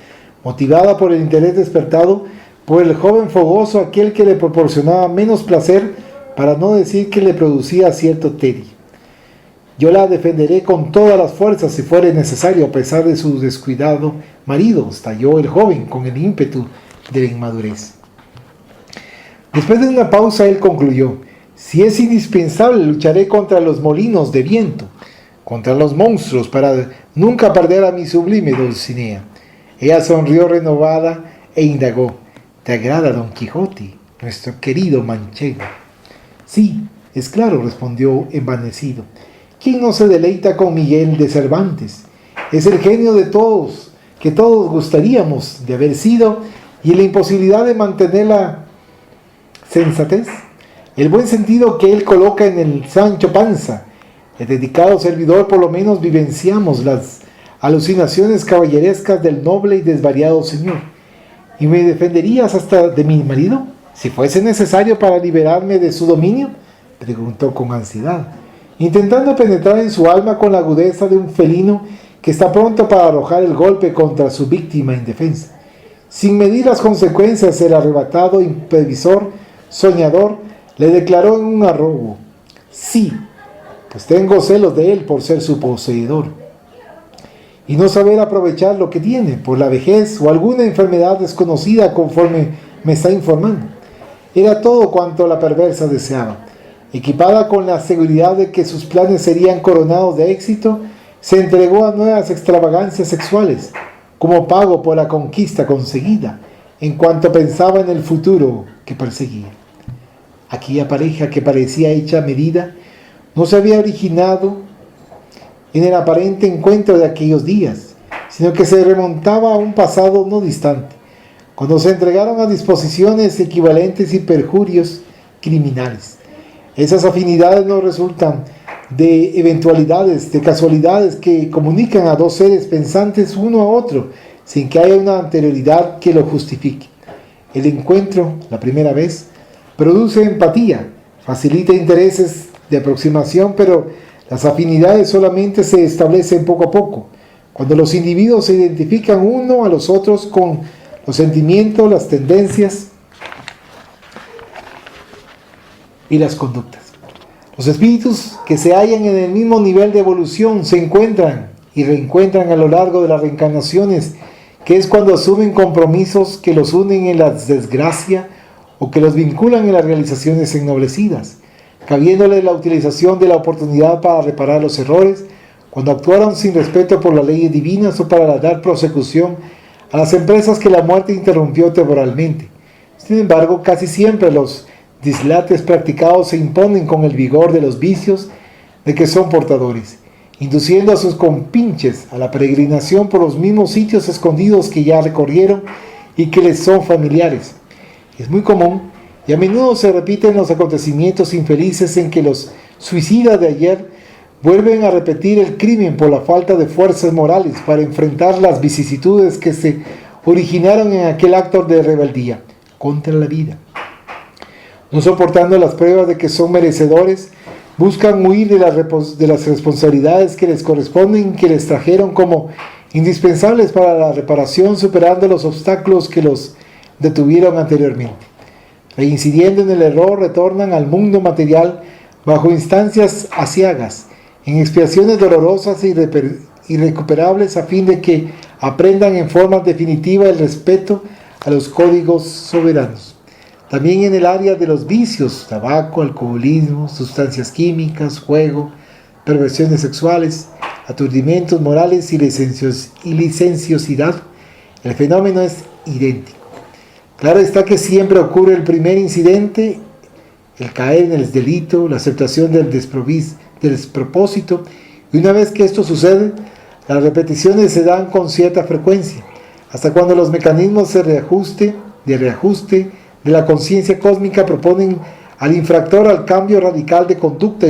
motivada por el interés despertado por el joven fogoso, aquel que le proporcionaba menos placer, para no decir que le producía cierto tedio. Yo la defenderé con todas las fuerzas si fuere necesario, a pesar de su descuidado marido, estalló el joven con el ímpetu de la inmadurez. Después de una pausa, él concluyó: si es indispensable, lucharé contra los molinos de viento, contra los monstruos, para nunca perder a mi sublime Dulcinea. Ella sonrió renovada e indagó: ¿te agrada Don Quijote, nuestro querido manchego? Sí, es claro, respondió envanecido. ¿Quién no se deleita con Miguel de Cervantes? Es el genio de todos, que todos gustaríamos de haber sido, y en la imposibilidad de mantener la sensatez, el buen sentido que él coloca en el Sancho Panza. El dedicado servidor por lo menos vivenciamos las alucinaciones caballerescas del noble y desvariado señor. ¿Y me defenderías hasta de mi marido, si fuese necesario para liberarme de su dominio?, preguntó con ansiedad, intentando penetrar en su alma con la agudeza de un felino que está pronto para arrojar el golpe contra su víctima indefensa. Sin medir las consecuencias, el arrebatado imprevisor, soñador, le declaró en un arrobo: sí, pues tengo celos de él por ser su poseedor, y no saber aprovechar lo que tiene por la vejez o alguna enfermedad desconocida conforme me está informando. Era todo cuanto la perversa deseaba. Equipada con la seguridad de que sus planes serían coronados de éxito, se entregó a nuevas extravagancias sexuales, como pago por la conquista conseguida, en cuanto pensaba en el futuro que perseguía. Aquella pareja que parecía hecha a medida, no se había originado en el aparente encuentro de aquellos días, sino que se remontaba a un pasado no distante, cuando se entregaron a disposiciones equivalentes y perjurios criminales. Esas afinidades no resultan de eventualidades, de casualidades que comunican a dos seres pensantes uno a otro, sin que haya una anterioridad que lo justifique. El encuentro, la primera vez, produce empatía, facilita intereses de aproximación, pero las afinidades solamente se establecen poco a poco, cuando los individuos se identifican uno a los otros con los sentimientos, las tendencias y las conductas. Los espíritus que se hallan en el mismo nivel de evolución se encuentran y reencuentran a lo largo de las reencarnaciones, que es cuando asumen compromisos que los unen en la desgracia o que los vinculan en las realizaciones ennoblecidas, cabiéndole la utilización de la oportunidad para reparar los errores, cuando actuaron sin respeto por las leyes divinas o para dar prosecución a las empresas que la muerte interrumpió temporalmente. Sin embargo, casi siempre los dislates practicados se imponen con el vigor de los vicios de que son portadores, induciendo a sus compinches a la peregrinación por los mismos sitios escondidos que ya recorrieron y que les son familiares. Es muy común y a menudo se repiten los acontecimientos infelices en que los suicidas de ayer vuelven a repetir el crimen por la falta de fuerzas morales para enfrentar las vicisitudes que se originaron en aquel acto de rebeldía contra la vida. No soportando las pruebas de que son merecedores, buscan huir de las responsabilidades que les corresponden y que les trajeron como indispensables para la reparación, superando los obstáculos que los detuvieron anteriormente. Reincidiendo en el error, retornan al mundo material bajo instancias aciagas, en expiaciones dolorosas e irrecuperables, a fin de que aprendan en forma definitiva el respeto a los códigos soberanos. También en el área de los vicios, tabaco, alcoholismo, sustancias químicas, juego, perversiones sexuales, aturdimientos morales y licenciosidad, el fenómeno es idéntico. Claro está que siempre ocurre el primer incidente, el caer en el delito, la aceptación del despropósito, y una vez que esto sucede, las repeticiones se dan con cierta frecuencia, hasta cuando los mecanismos de reajuste de la conciencia cósmica proponen al infractor al cambio radical de conducta,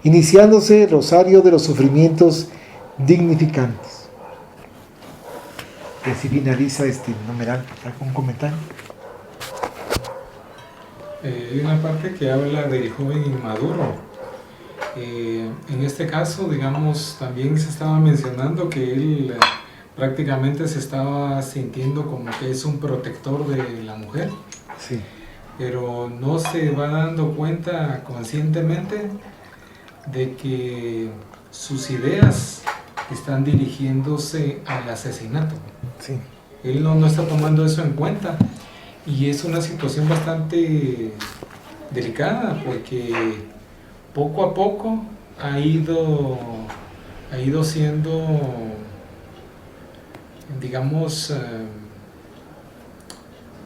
iniciándose el rosario de los sufrimientos dignificantes. Y así finaliza este numeral. ¿Algún comentario? Hay una parte que habla del joven inmaduro. En este caso, digamos, también se estaba mencionando que él prácticamente se estaba sintiendo como que es un protector de la mujer. Sí. Pero no se va dando cuenta conscientemente de que sus ideas están dirigiéndose al asesinato. Sí. Él no está tomando eso en cuenta, y es una situación bastante delicada, porque poco a poco ha ido siendo, digamos,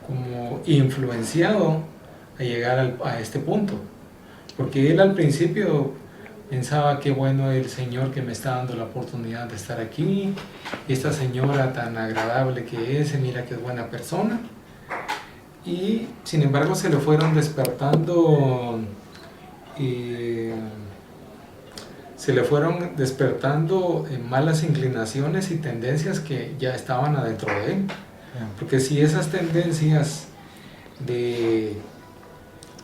como influenciado a llegar a este punto, porque él al principio pensaba qué bueno el Señor que me está dando la oportunidad de estar aquí, esta señora tan agradable que es, mira que es buena persona. Y sin embargo se le fueron despertando malas inclinaciones y tendencias que ya estaban adentro de él. Porque si esas tendencias de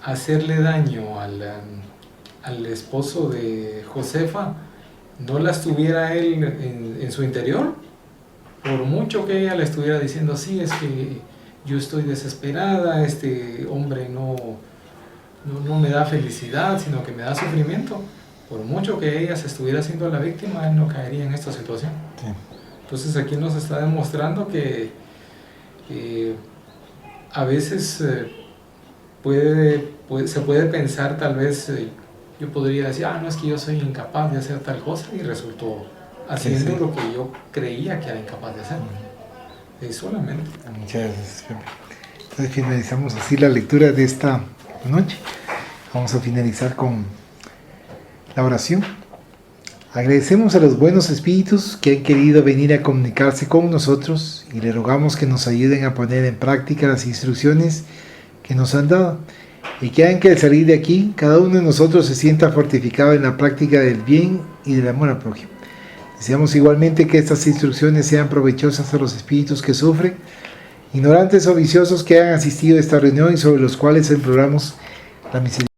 hacerle daño al esposo de Josefa no las tuviera él en su interior, por mucho que ella le estuviera diciendo, sí, es que yo estoy desesperada, este hombre no me da felicidad, sino que me da sufrimiento, por mucho que ella se estuviera haciendo la víctima, él no caería en esta situación. Sí. Entonces aquí nos está demostrando que a veces se puede pensar, tal vez yo podría decir, no, es que yo soy incapaz de hacer tal cosa, y resultó haciendo lo que yo creía que era incapaz de hacer. Solamente. Muchas gracias, Pepe. Entonces finalizamos así la lectura de esta noche. Vamos a finalizar con la oración. Agradecemos a los buenos espíritus que han querido venir a comunicarse con nosotros y le rogamos que nos ayuden a poner en práctica las instrucciones que nos han dado y que hagan que al salir de aquí cada uno de nosotros se sienta fortificado en la práctica del bien y del amor al prójimo. Deseamos igualmente que estas instrucciones sean provechosas a los espíritus que sufren, ignorantes o viciosos que han asistido a esta reunión y sobre los cuales imploramos la misericordia